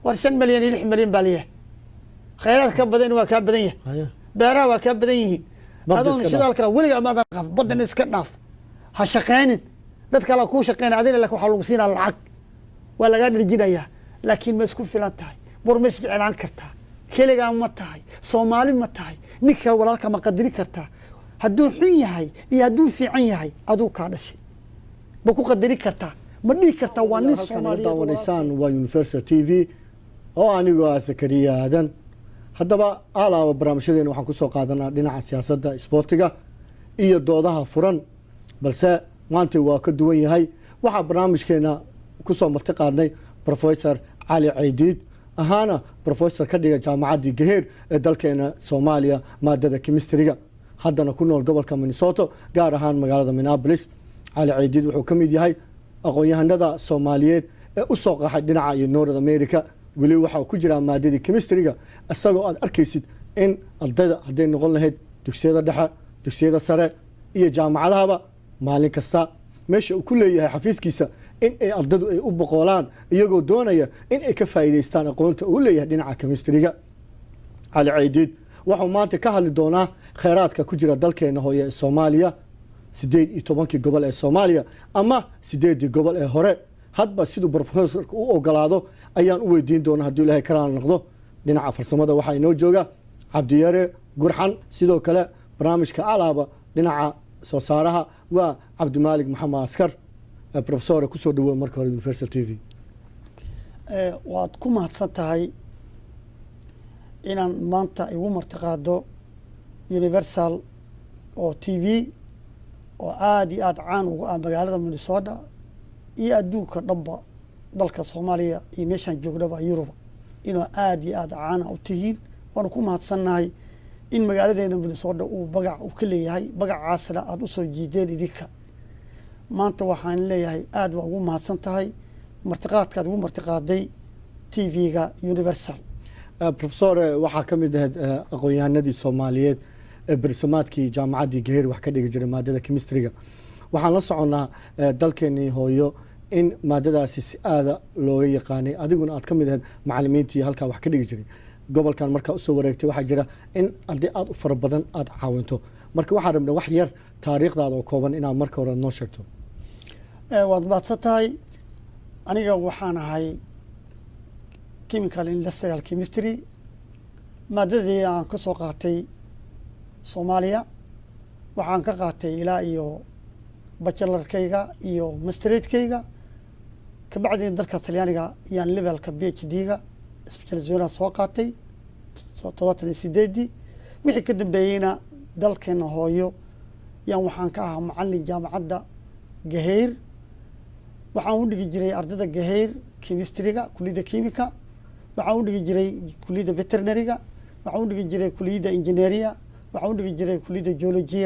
ورشن مليون يلح مليون باليه خيرات كبدين وكبدين بيرها وكبدين هذول شدال كلا ولي ما ضرب بدن اسكناف هشقين دد كلا كو شقين عادين لك waxa lagu siinaa lacag waa laga dhijinaya laakiin ma isku filan tahay burmis jeclaan kartaa kaliya ma tahay Soomaali ma tahay ninka walaalka ma qadari kartaa hadduu xun yahay iyo hadduu fiican yahay aduu ka dhashay ma ku qadari kartaa ma dhigi kartaa waa nin Soomaali daawanaysan waa Universal TV oo anigu Zakariya Aadan haddaba alaaba barnaamijyadeena waxaan ku soo qaadanaa dhinaca siyaasadda isboortiga iyo doodaha furan balse maanta waa ka duwan yahay waxa barnaamijkeena ku soo marti qaadnay Professor Ali Caydiid ahaana professor ka dhiga jaamacadda Gaheer ee dalkeena Soomaaliya maadada chemistry-ga haddana ku nool gobolka Minnesota gaar ahaan magaalada Minneapolis Ali Caydiid wuxuu ka mid yahay aqoon-yahanada Soomaaliyeed ee u soo qaxay dhinaca iyo North America weli waxa ku jira maadada chemistry-ga asagoo aad arkaysid in ardayda haday noqon lahayd dugsiyada dhexe dugsiyada sare iyo jaamacadaha maalin kasta meesha uu ku leeyahay xafiiskiisa in ay ardaydu ay u boqolaan iyagoo doonaya in ay ka faa'iideystaan aqoonta uu leeyahay dhinaca chemistry-ga Ali Caydiid wuxuu maanta ka hadli doonaa kheyraadka ku jira dalkeena hooyo ee Soomaaliya 18 gobol ee Soomaaliya ama 8 gobol ee hore hadba sidoo professorku u ogolaado ayaan u weydiin doonaa haddii Ilaahay karaan noqdo dhinaca farsamada waxa inoo jooga Cabdiyare Gurxan sidoo kale barnaamijka alaaba dhinaca soo saaraha waa Cabdimaalik Maxamed Askar professor ku soo dhaweey marka hore Universal TV waad ku mahadsan tahay inaan maanta igu martiqaado Universal oo TV oo aad iyo aad caan uga ah magaalada Minnesota iyo adduunka dhanba dalka Soomaaliya iyo meeshan joognaba Yurub inuu aad iyo aad caan u tihiin waan ku mahadsannahay in magaaladeena Minnesota uu bagac u ka leeyahay bagacaasna aad u soo jiideen idinka maanta waxaan leeyahay aad waa ugu mahadsan tahay martiqaadkaad ugu martiqaaday TV-ga Universal professor waxa ka mid ah aqoon-yahanadii Soomaaliyeed ee barnaamijkii jaamacadda Gaheer wax ka dhigi jiray maadada chemistry-ga waxaan la soconaa dalkeenii hooyo in maadadaasi si aad looga yaqaanay adiguna aad ka mid ahayd macallimiintii halka wax ka dhigi jiray gobolkan marka u soo wareegtay waxa jira in arday aad u fara badan aad caawinto marka waxa rabnaa wax yar taariikhdaada oo kooban inaad marka hore noo sheegto waad badsatahay aniga waxaan ahay chemical industrial chemistry maadadii aan ka soo qaatay Soomaaliya waxaan ka qaatay ilaa iyo bachelorkayga iyo masterate-kayga ka bacdi dalka Talyaaniga yaan levelka PhD-ga specialization soo qaatay 78 wixii ka dambeeyayna dalkeena hooyo yaan waxaan ka ahaa macallin jaamacadda Gaheer waxaan u dhigi jiray ardayda Gaheer chemistry-ga kulliyadda kiimika waxaan u dhigi jiray kulliyadda veterinary-ga waxaan u dhigi jiray kulliyadda engineering waxaan u dhigi jiray kulliyadda geology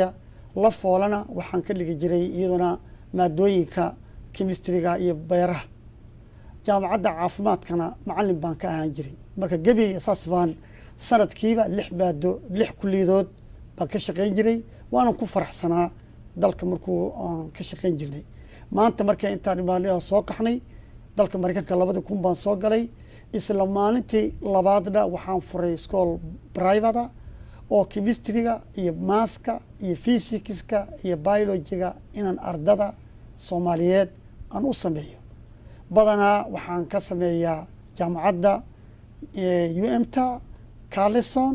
la foolana waxaan ka dhigi jiray iyaduna maadooyinka chemistry-ga iyo beeraha jaamacadda caafimaadkana macallin baan ka ahaan jiray marka gabi asaas baan sanadkiiba 6 maado 6 kulliyadood baan ka shaqeyn jiray waana ku faraxsanaa dalka markuu aan ka shaqeyn jirnay maanta markay intaan imaanay soo qaxnay dalka Mareykanka 2000 baan soo galay isla maalintii labaadna waxaan furay school private oo chemistry-ga iyo mathska iyo physics-ka iyo biology-ga inaan ardada Soomaaliyeed aan u sameeyo badanaa waxaan ka sameeyaa jaamacadda UMTA Carleton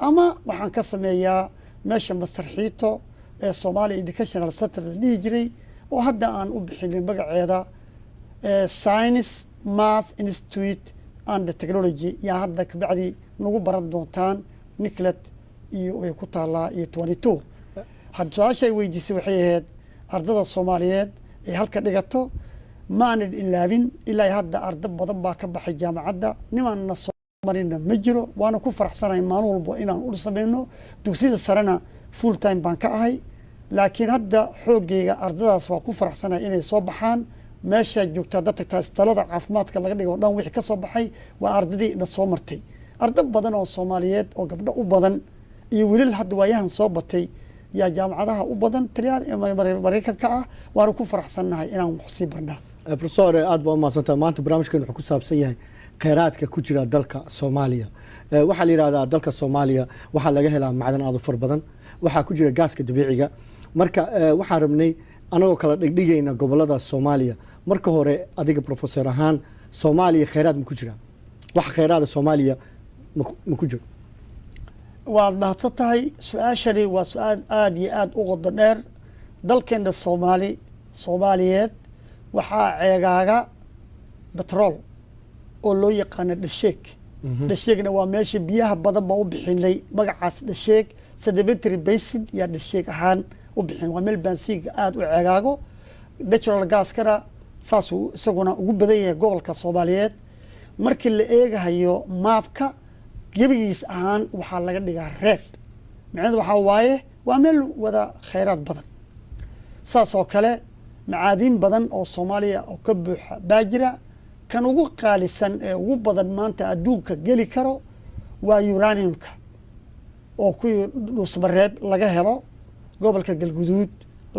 ama waxaan ka sameeyaa meesha mastarxiito ee Somali Educational Center la dhihi jiray oo hadda aan u bixinin magaceeda Science Math Institute and Technology yaa hadda ka bacdi nagu baran doontaan Nicolet iyo way ku taalaa iyo 22 had su'aashay weydiisay waxay ahayd ardada Soomaaliyeed ee halka dhigato maanan ilaabin ilaa hadda arday badan baa ka baxay jaamacadda nimanna Soomaaliyeedna ma jiro waana ku faraxsanahay maalin walba inaan u sameeyno dugsiyada sarena full time baan ka ahay laakiin hadda xoogayga ardadaas waa ku faraxsanahay inay soo baxaan meesha joogta dadka isbitaalada caafimaadka laga dhigo dhan wixii ka soo baxay waa ardadii ina soo martay arday badan oo Soomaaliyeed oo gabdho u badan iyo wiilal hadda waayahan soo batay yaa jaamacadaha u badan Mareykanka ah waana ku faraxsanahay inaan wax sii barnaa professor aad baa mahadsantahay maanta barnaamijkan wuxuu ku saabsan yahay kheyraadka ku jira dalka soomaaliya waxaa la yidhahdaa dalka soomaaliya waxaa laga helaa macdan aad u far badan waxaa ku jira gaaska dabiiciga marka waxaan rabnay anagoo kala dhigdhigayna gobolada soomaaliya marka hore adiga professor ahaan soomaaliya kheyraad ma ku jira wax kheyraada soomaaliya ma ku jiro waad mahadsan tahay su-aashani waa su-aal aada iyo aada u qodo dheer dalkeena soomaaliyeed waxaa ceegaaga betrol oo loo yaqaano dhasheeg dhasheegna waa meesha biyaha badan baa u bixinay magacaas dhasheeg sedimentary basin yaa dhasheeg ahaan u bixin waa meel baansiiga aada u ceegaago natural gaskana saasuu isaguna ugu badan yahay gobolka soomaaliyeed markii la eegahayo maabka gebigiis ahaan waxaa laga dhigaa reed micneed waxaa waaye waa meel wada kheyraad badan saas oo kale macaadiin badan oo soomaaliya oo ka buuxa baa jira kan ugu qaalisan ee ugu badan maanta adduunka geli karo waa uraniumka oo kuwii dhuusmareeb laga helo gobolka galguduud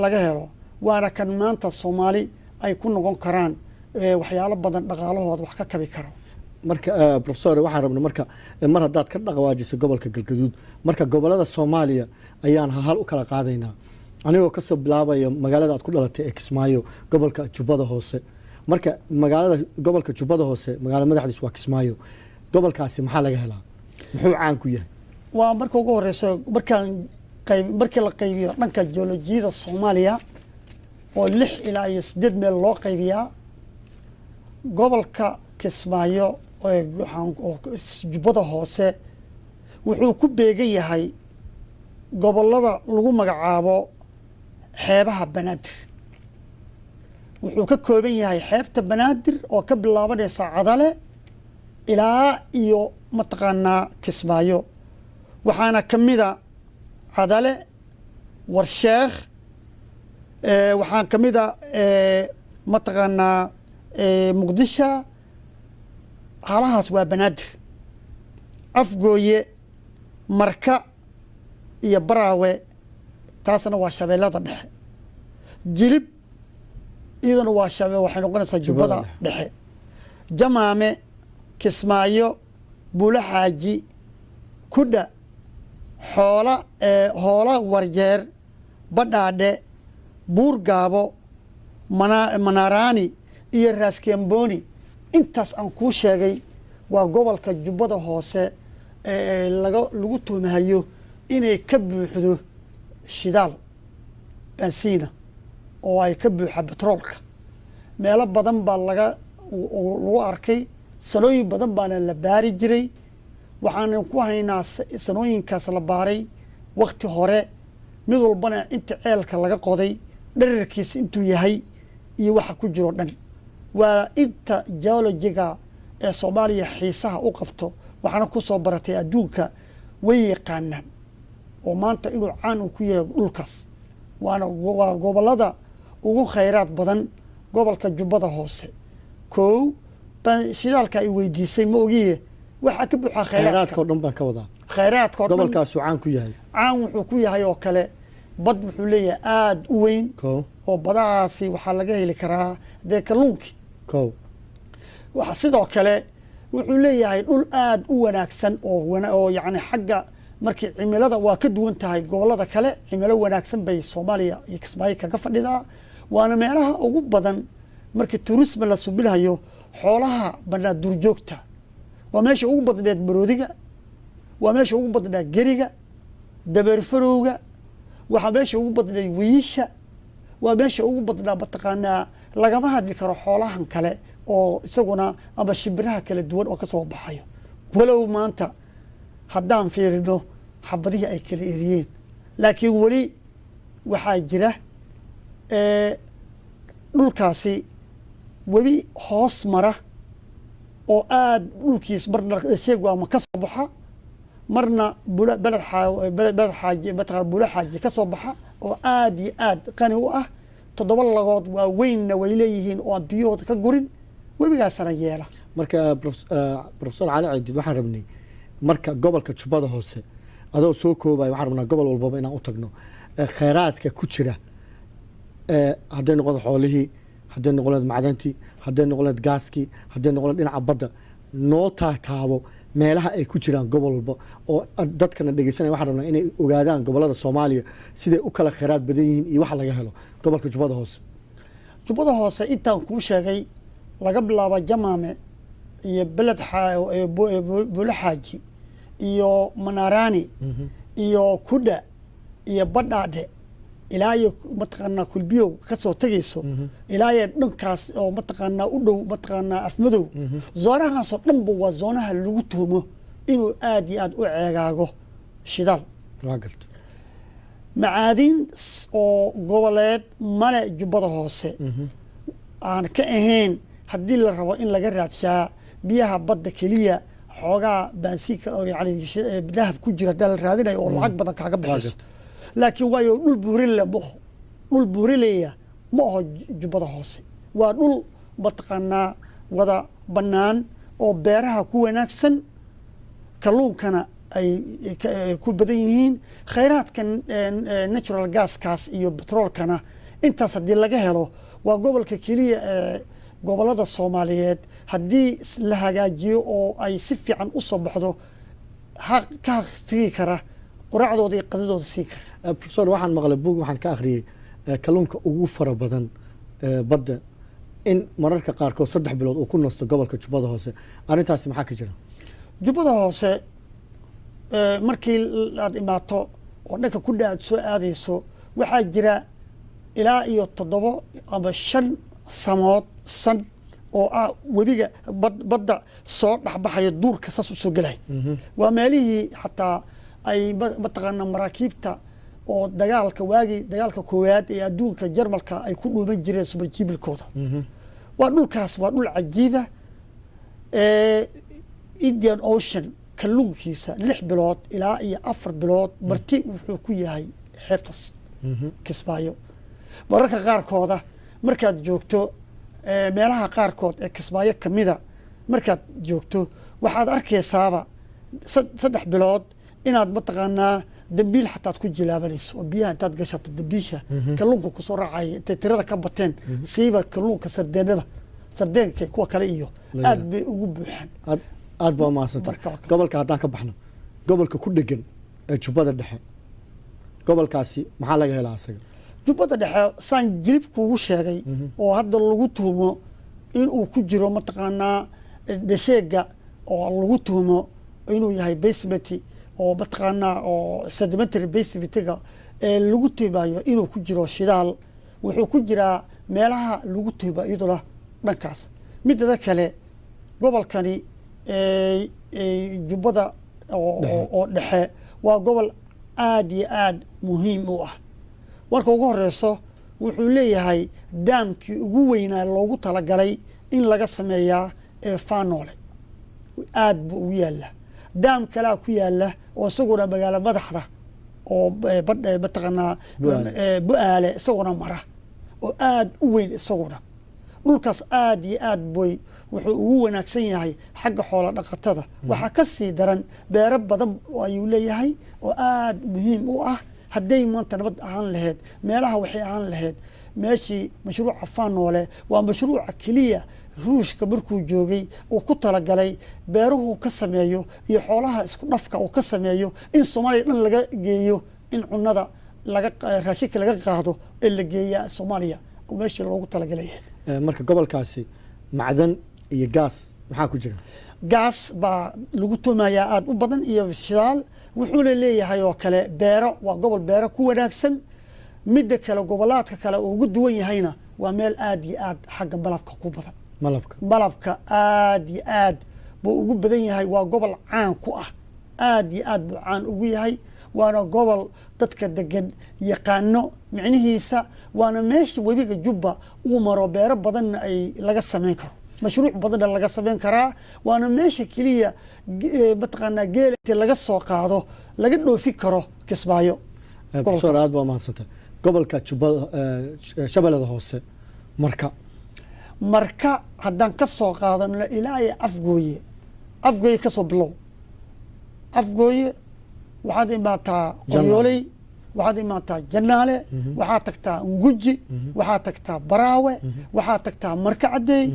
laga helo waana kan maanta soomaali ay ku noqon karaan waxyaalo badan dhaqaalahooda wax ka kabi karo marka professor waxaan rabnay marka mar haddaad ka dhaqawaajiso gobolka galgaduud marka gobolada soomaaliya ayaan hal u kala qaadaynaa anigoo kasoo bilaabaya magaalada aad ku dhalatay ee kismaayo gobolka jubbada hoose marka magaalada gobolka jubbada hoose magaalo madaxdiis waa kismaayo gobolkaasi maxaa laga helaa muxuu caan ku yahay waa marka ugu horeyso markii la qaybiyo dhanka geolojiyada soomaaliya oo 6 ilaa iyo 8 meel loo qaybiyaa gobolka kismaayo oo jubbada hoose wuxuu ku beegan yahay gobolada lagu magacaabo xeebaha banaadir wuxuu ka kooban yahay xeebta banaadir oo ka bilaabanaysa cadale ilaa iyo mataqaanaa kismaayo waxaana ka mida cadale warsheekh waxaan ka mida mataqaanaa muqdisho halahaas waa banaadir afgooye marka iyo baraawe taasna waa shabeellada dhexe jilib iyaduna waa waxay noqonaysaa jubbada dhexe jamaame kismaayo buulo xaaji kudha hoola warjeer badhaadhe buurgaabo manaaraani iyo raaskemboni intaas aan kuu sheegay waa gobolka jubbada hoose ee lagu tuhmahayo inay ka buuxdo shidaal bansiina oo ay ka buuxa betroolka meelo badan baa lagu arkay sanooyin badan baana la baari jiray waxaana ku haynaa sanooyinkaas la baaray wakti hore mid walbana inta ceelka laga qoday dherarkiisa intuu yahay iyo waxa ku jiro dhan waa inta geologiga ee soomaaliya xiisaha u qabto waxaana ku soo baratay adduunka way yaqaanaan oo maanta inuu caan uu ku yahay dhulkaas waa gobolada ugu kheyraad badan gobolka jubbada hoose kow shidaalka ay weydiisay ma ogiye waxaa ka buuxa kheyraadka oo dhan baan ka wadaa kheyraadka oo dhan gobolkaasuu caan ku yahay caan wuxuu ku yahay oo kale bad wuxuu leeyahay aada u weyn oo badahaasi waxaa laga heli karaa dee kalluunkii sidoo kale wuxuu leeyahay dhul aada u wanaagsan oo yacni xagga markii cimilada waa ka duwan tahay gobolada kale cimilo wanaagsan bay soomaaliya iyo kismaayo kaga fadhidaa waana meelaha ugu badan markii turisma la subilhayo xoolaha banaa duurjoogta waa meesha ugu badneed maroodiga waa meesha ugu badneed geriga dabeerfarowga waxaa meesha ugu badneed wiisha waa meesha ugu badnaa mataqaanaa lagama hadli karo xoolahan kale oo isaguna ama shimbiraha kala duwan oo ka soo baxayo walow maanta haddaan fiirino xabadihii ay kala eriyeen laakiin weli waxaa jira dhulkaasi webi hoos mara oo aada dhulkiis marna sheegu ama ka soo baxa marna beled xaaji mataqaan buulo xaaji ka soo baxa oo aada iyo aada qani u ah 7 lagood waa weynna way leeyihiin oo aan biyahooda ka gurin webigaasana yeela marka professor cali ciidid waxaan rabnay marka gobolka jubbada hoose adoo soo koobaya waxaan rabnaa gobol walbaba inaan u tagno kheyraadka ku jira hadday noqon xoolihii hadday noqoneed macdantii hadday noqoneed gaaskii hadday noqoneed dhinaca badda noo taataabo meelaha ay ku jiraan gobol walba oo dadkana dhegeysanaya waxaan rabnaa inay ogaadaan gobolada Soomaaliya siday u kala kheyraad badan yihiin iyo waxa laga helo gobolka Jubbada Hoose. Jubbada Hoose intaan kuu sheegay laga bilaabo Jamaame iyo beled Buulaxaaji iyo Manaarani iyo Kuda iyo Badhaadhe ilaa iyo mataqaanaa Kulbiyow ka soo tagayso ilaa iyo dhankaas oo mataqaanaa u dhow mataqaanaa Afmadow zoonahaas oo dhanba waa zoonaha lagu tuhumo inuu aad iyo aad u ceegaago shidaal waa garto macaadin oo goboleed male Jubbada Hoose aan ka ahayn haddii la rabo in laga raadshaa biyaha badda keliya xoogaa baansiika oo yani dahab ku jira haddaa la raadinayo oo lacag badan kaaga bixiso laakiin waayo dhul buurile ma aho dhul buurileya ma aho Jubbada Hoose waa dhul mataqaanaa wada bannaan oo beeraha ku wanaagsan kalluunkana ay ku badan yihiin khayraadkan natural gaskaas iyo petroolkana intaas haddii laga helo waa gobolka keliya ee gobolada Soomaaliyeed haddii la hagaajiyo oo ay si fiican u soo baxdo ka tigi kara quraacdooda iyo qadadooda sii kara. Professor waxaan maqlay buug waxaan ka akhriyay kalluunka ugu fara badan badda in mararka qaarkood 3 bilood uu ku nasto gobolka Jubbada Hoose arrintaasi maxaa ka jira? Jubbada Hoose markii aad imaato oo dhanka ku dhaad soo aadayso waxaa jira ilaa iyo 7 ama 5 samood san oo webiga badda soo dhaxbaxaya duurka saas u soo galay waa meelihii xataa ay mataqaanaa maraakiibta oo dagaalka koowaad ee adduunka Jarmalka ay ku dhuuman jireen subjiibilkooda waa dhulkaas waa dhul cajiiba Indian Ocean kalluunkiisa 6 bilood ilaa iyo 4 bilood marti wuxuu ku yahay xeebtaas Kismaayo mararka qaarkooda markaad joogto meelaha qaarkood ee Kismaayo kamida markaad joogto waxaad arkaysaaba 3 bilood inaad mataqaanaa dambiil xataad ku jilaabanayso oo biyaha intaad gashato dambiisha kalluunka ku soo raacay intay tirada ka bateen siiba kalluunka sardeenka kuwa kale iyo aad bay ugu buuxaan aad baa maasanta gobolka haddaan ka baxno gobolka ku dhegan ee Jubbada Dhexe gobolkaasi maxaa laga helaa asaga? Jubbada Dhexe saan jilib kuugu sheegay oo hadda lagu tuhumo in uu ku jiro mataqaanaa desheega oo lagu tuhumo inuu yahay basement oo mataqaanaa oo sedimentary basementiga ee lagu tuhumayo inuu ku jiro shidaal wuxuu ku jiraa meelaha lagu tuhumo iyaduna dhankaas midda kale gobolkani Jubbada oo Dhexe waa gobol aad iyo aad muhiim u ah marka ugu horeyso wuxuu leeyahay daamkii ugu weynaa loogu talagalay in laga sameeyaa Faanoole aad buu ugu yaala daam kale ku yaala oo isaguna magaalo madaxda oo mataqaanaa Bu'aale isaguna mara oo aad u weyn isaguna dhulkaas aad iyo aad boy wuxuu ugu wanaagsan yahay xagga xoolo dhaqatada waxa ka sii daran beero badan ayuu leeyahay oo aad muhiim u ah hadday maanta nabad ahaan lahayd meelaha waxay ahaan lahayd meeshii mashruuca Faanoole waa mashruuca keliya ruushka markuu joogay uu ku talagalay beeruhu ka sameeyo iyo xoolaha isku dhafka uu ka sameeyo in Soomaaliya dhan laga geeyo in cunada raashinka laga qaado ee la geeyaa Soomaaliya oo meeshii loogu talagalay marka gobolkaasi macdan iyo gaas maxaa ku jira? gaas baa lagu tumayaa aad u badan iyo shidaal wuxuu leeyahay oo kale beero waa gobol beero ku wanaagsan midda kale gobolaadka kale oo ugu duwan yahayna waa meel aad iyo aad xagga malabka ku badan malabka aad iyo aad buu ugu badan yahay waa gobol caan ku ah aad iyo aad buu caan ugu yahay waana gobol dadka degan yaqaano micnihiisa waana meesha webiga Jubba uu maro beero badan ay laga sameyn karo mashruuc badan laga sameyn karaa waana meesha kaliya mataqaanaa geelta laga soo qaado laga dhoofi karo Kismaayo. Professor aad baa mahadsantahay gobolka Jubbada Shabeellada Hoose marka haddaan ka soo qaadano ilaa ay Afgooye ka soo bilow Afgooye waxaad imaataa Qoryooley waxaad imaataa Janaale waxaad tagtaa Nguji waxaad tagtaa Baraawe waxaad tagtaa Markacadey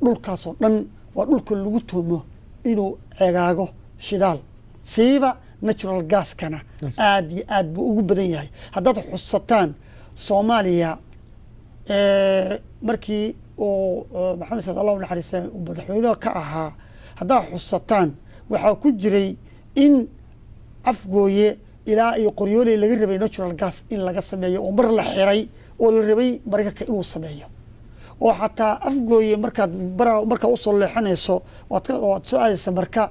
dhulkaas oo dhan waa dhulka lagu tuumo inuu cegaago shidaal siiba natural gaskana aad iyo aad buu ugu badan yahay haddaad xusataan soomaaliya markii uu maxamed saad allah u naxariista madaxweynaha ka ahaa haddaad xusataan waxaa ku jiray in afgooye ilaa iyo qoryooley laga rabay natural gas in laga sameeyo oo mar la xiray oo la rabay maraykanka inuu sameeyo oo xataa afgooye markaad usoo leexanayso waad soo aadaysa marka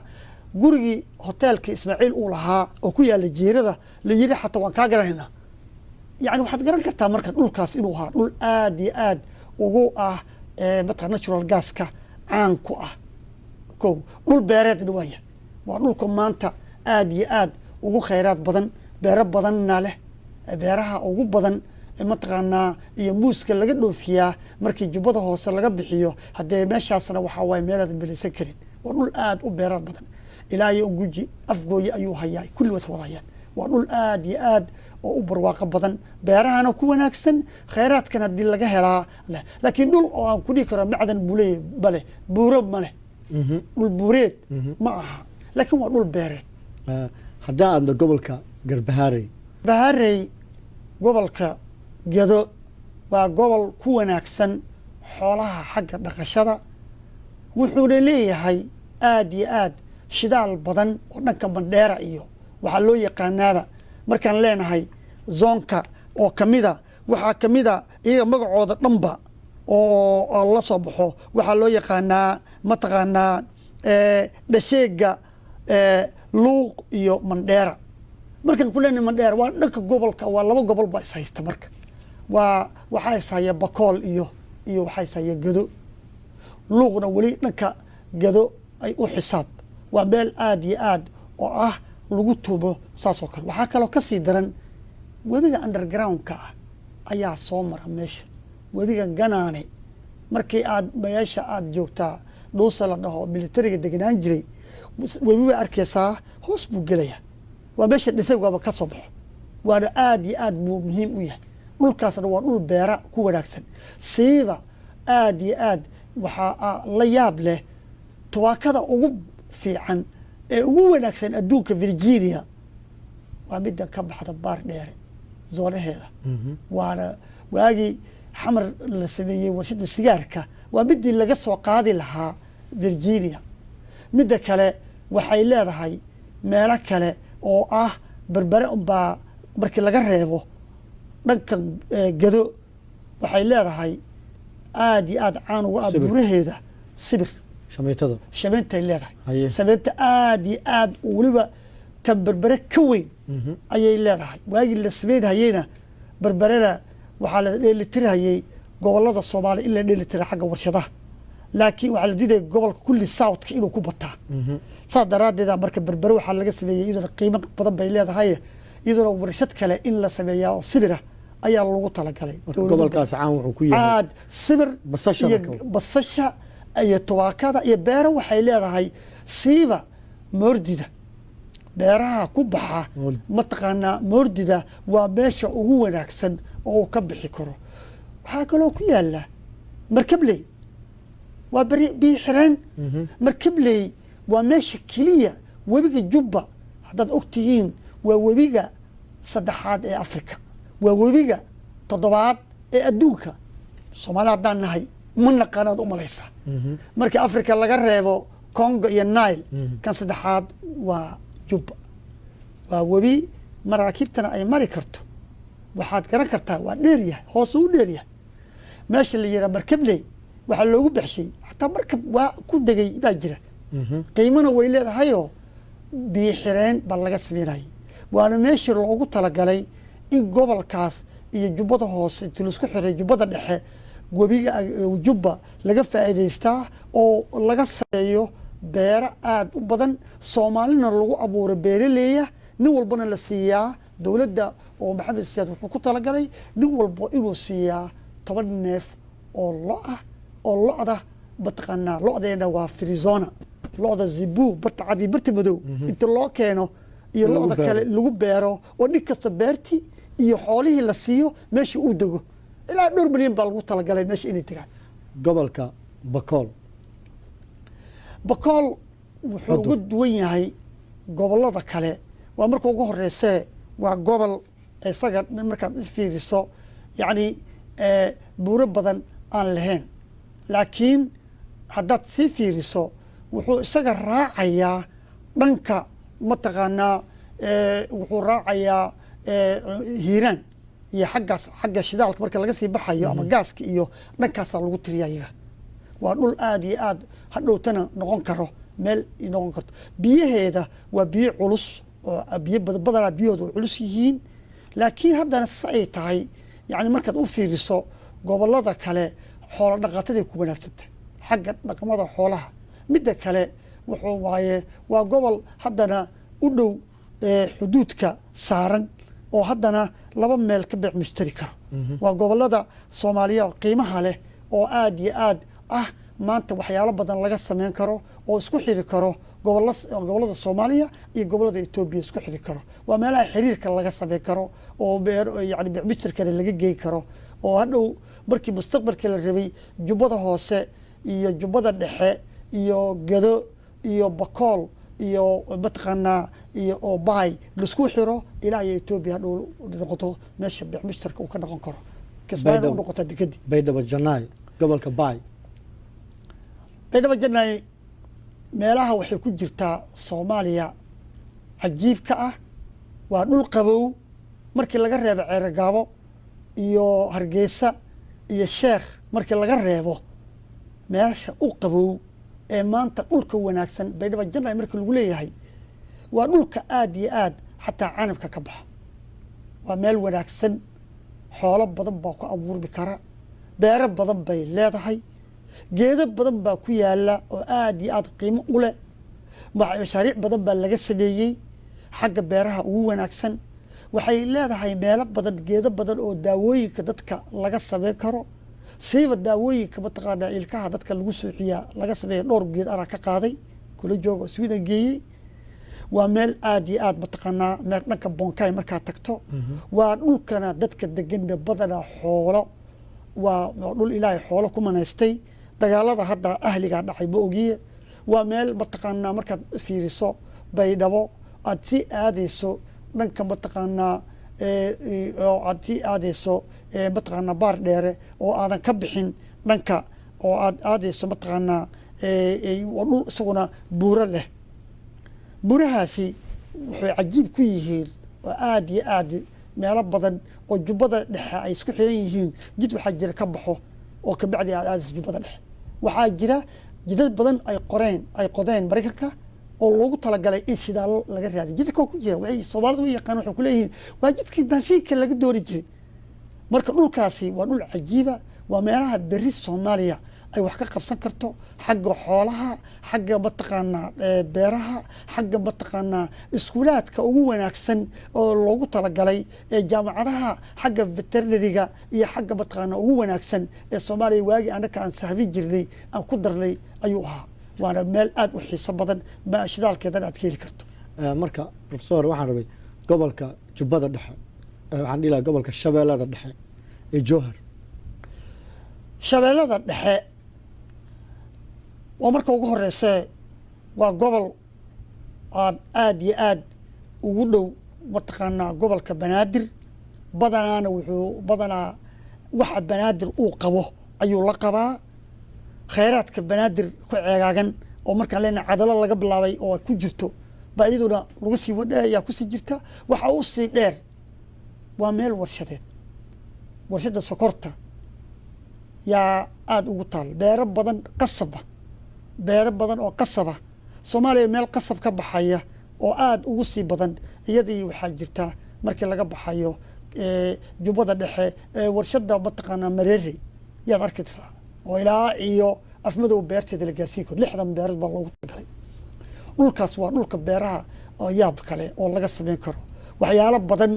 gurigii hoteelka ismaaciil uu lahaa oo ku yaala jeerada la yiri xataa waan kaa garanaynaa yani waxaad garan kartaa marka dhulkaas inuu ahaa dhul aad iyo aad ugu ah mataqaa natural gaska caan ku ah ko dhul beereedna waaya waa dhulka maanta aad iyo aad ugu khayraad badan beero badanna leh beeraha ugu badan mataqaanaa iyo muuska laga dhoofiyaa markii jubbada hoose laga bixiyo haddee meeshaasna waxaa waaye meelaad belaysan karin waa dhul aad u beeraad badan ilaa iyo guji afgooye ayuu hayaa kulli was wadayaan waa dhul aad iyo aad oo u barwaaqo badan beerahana ku wanaagsan khayraadkan haddii laga helaa laakiin dhul oo aan ku dhihi karo macdan buleey bale buuro ma leh dhul buureed ma aha laakiin waa dhul beereed haddaa aadna gobolka garbahaarey baharey gobolka gedo waa gobol ku wanaagsan xoolaha xagga dhaqashada wuxuuna leeyahay aad iyo aad shidaal badan oo dhanka mandheera iyo waxaa loo yaqaanaaba markaan leenahay zoonka oo kamida waxaa kamida iyaga magacooda dhanba oo la soo baxo waxaa loo yaqaanaa mataqaanaa dhasheega luuq iyo mandheera markaan ku leenahay mandheera waa dhanka gobolka waa laba gobol baa is haysta marka waxaa is haya bakool iyo waxaa is haya gedo luuqna weli dhanka gedo ay u xisaab waa meel aad iyo aad oo ah lagu tuumo saasoo kale waxaa kaloo kasii daran webiga undergroundka ah ayaa soo mara meesha webiga ganaane markii aad meesha aad joogtaa dhuusa la dhaho militariga deganaan jiray webi baa arkaysaa hoos buu gelaya waa meesha dhisagaba ka soo baxo waana aad iyo aad buu muhiim u yahay dhulkaasna waa dhul beera ku wanaagsan siiba aad iyo aad waxaa la yaab leh tubaakada ugu fiican ee ugu wanaagsan adduunka virginia waa midda ka baxda baar dheere zoonaheeda waana waagii xamar la sameeyey warshada sigaarka waa midii laga soo qaadi lahaa virginia midda kale waxay leedahay meelo kale oo ah berbere unbaa markii laga reebo dhanka gedo waxay leedahay aad iyo aad caan uga ah buuraheeda sibir shameentay leedahay shameenta aad iyo aad weliba tan berbere ka weyn ayay leedahay waagii la sameynhayeyna berberena waxaa la dheelitirhayey gobolada soomaaliya in la dheelitira xagga warshadaha laakiin waxaa la diidaya gobolka kulli southka inuu ku bataa saas daraaddeeda marka berbere waxaa laga sameeyey iyadoona qiimo badan bay leedahay iyadoona warshad kale in la sameeyaa oo sibira ayaa lagu talagalay gobolkaas caan wuxuu ku yahay aad sibir iyo basasha iyo tubaakada iyo beero waxay leedahay siiba moordida beeraha ku baxa mataqaanaa moordida waa meesha ugu wanaagsan oo uu ka bixi karo waxaa kaloo ku yaala markabley waa biyo xireen markabley waa meesha keliya webiga jubba haddaad ogtihiin waa webiga saddexaad ee africa waa webiga toddobaad ee adduunka soomaaliya haddaan nahay ma naqaanaad u malaysaa markii africa laga reebo congo iyo nile kan saddexaad waa jubba waa webi maraakiibtana ay mari karto waxaad garan kartaa waa dheeryahay hoos uu dheeryahay meesha la yihaa markabley waxaa loogu baxshay xataa markab waa ku degay baa jira qiimana way leedahayoo biyo xireen baa laga sameynayay waana meeshii loogu talagalay in gobolkaas iyo jubbada hoose inti laisku xiray jubbada dhexe webiga jubba laga faa'iidaystaa oo laga sameeyo beero aad u badan soomaalina lagu abuuro beeraleeya nin walbana la siiyaa dowladda oo maxamed siyaad wuxuu ku talagalay nin walbo inuu siiyaa 10 neef oo lo ah oo lo-da mataqaanaa lo-deena waa frizona lo-da zibu barta cadi barta madow inta loo keeno iyo lo-da kale lagu beero oo nin kasta beertii iyo xoolihii la siiyo meesha uu dego ilaa 2 milyan baa lagu talagalay meesha inay degaan gobolka bakool bakool wuxuu ugu duwan yahay gobollada kale waa marka ugu horeysee waa gobol isaga markaad isfiiriso yacni buuro badan aan lahayn laakiin haddaad sii fiiriso wuxuu isaga raacayaa dhanka mataqaanaa wuxuu raacayaa hiiraan iyo xaggaas xagga shidaalka marka laga sii baxayo ama gaaska iyo dhankaasaa lagu tiriya iyaga waa dhul aad iyo aad hadhowtana noqon karo meel noqon karto biyaheeda waa biyo culus oo biyo badanaa biyahooda way culus yihiin laakiin haddana si ay tahay yacni markaad u fiiriso gobollada kale xoolo dhaqataday ku wanaagsanta xagga dhaqmada xoolaha midda kale wuxuu waaye waa gobol haddana u dhow xuduudka saaran oo haddana laba meel ka beec mushtari karo waa gobollada soomaaliya qiimaha leh oo aad iyo aad ah maanta waxyaalo badan laga samayn karo oo isku xiri karo gobollada soomaaliya iyo gobollada etoobiya isku xiri karo waa meelaha xiriirka laga samayn karo oo yani beec mushtarkana laga geey karo oo hadhow markii mustaqbalka la rabay jubbada hoose iyo jubbada dhexe iyo gedo iyo bakool iyo mataqaanaa iyo oobay laisku xiro ilaa iyo etoobiya hadhow noqoto meesha beec mushtarka uu ka noqon karo kismaayona u noqota dekadii baydhabo janaay gobolka baay baydhabo janaay meelaha waxay ku jirtaa soomaaliya cajiibka ah waa dhul qabow markii laga reebo ceerogaabo iyo hargeysa iyo sheekh markii laga reebo meesha u qabow ee maanta dhulka wanaagsan baydhabo janaay marka lagu leeyahay waa dhulka aad iyo aad xataa canabka ka baxa waa meel wanaagsan xoolo badan baa ku abuurmi kara beero badan bay leedahay geedo badan baa ku yaala oo aad iyo aad qiimo u leh mashaariic badan baa laga sameeyey xagga beeraha ugu wanaagsan waxay leedahay meelo badan geedo badan oo daawooyinka dadka laga sameyn karo siiba daawooyinka mataqaanaa ilkaha dadka lagu suuxiyaa laga sameeya dhowr geed anaa ka qaaday kula jooga sweden geeyey waa meel aad iyo aad mataqaanaa meel dhanka bonkay markaad tagto waa dhulkana dadka degana badanaa xoolo waa dhul ilaahay xoolo ku manaystay dagaalada hadda ahligaa dhacay ma ogiye waa meel mataqaanaa markaad fiiriso baydhabo aad sii aadayso dhanka mataqaanaa oo aad sii aadayso mataqaanaa baar dheere oo aadan ka bixin dhanka oo aad aadayso mataqaanaa waa dhul isaguna buuro leh burahaasi waxay cajiib ku yihiin oo aad iyo aad meelo badan oo jubbada dhexe ay isku xiran yihiin jid waxaa jira ka baxo oo kabacdi aad aadayso jubbada dhexe waxaa jira jidad badan ay qodeen maraykanka oo loogu talagalay in shidaalo laga raadiyo jidka ku jira waxay soomaalida u yaqaan waxay ku leeyihiin waa jidkii baasiinka laga dooni jiray marka dhulkaasi waa dhul cajiiba waa meelaha berri soomaaliya ay wax ka qabsan karto xagga xoolaha xagga mataqaanaa beeraha xagga mataqaanaa iskuulaadka ugu wanaagsan oo loogu talagalay jaamacadaha xagga veterinariga iyo xagga mataqaanaa ugu wanaagsan ee soomaaliya waagii annaka aan sahmin jirnay aan ku darnay ayuu ahaa waana meel aad u xiiso badan shidaalkeedan aad ka heli karto marka professor waxaan rabay gobolka jubbada dhexe waxaan dhihi lahaa gobolka shabeellada dhexe ee jowhar shabeellada dhexe waa marka ugu horeysee waa gobol aad iyo aad ugu dhow mataqaanaa gobolka banaadir badanaana wuxuu badanaa waxa banaadir uu qabo ayuu la qabaa khayraadka banaadir ku ceegaagan oo markaan leenahay cadalo laga bilaabay oo ku jirto baa iyaduna lagu sii wadhayaa kusii jirta waxa u sii dheer waa meel warshadeed warshadda sokorta yaa aada ugu taal beero badan qasaba beero badan oo qasaba soomaaliya meel qasab ka baxaya oo aada ugu sii badan iyadii waxaa jirta markii laga baxayo jubbada dhexe warshadda mataqaanaa mareerey yaad arkaysaa oo ilaa iyo afmadow beerteeda la gaarsiin karo 60 beerood baa loogu talagalay dhulkaas waa dhulka beeraha oo yaab kale oo laga sameyn karo waxyaalo badan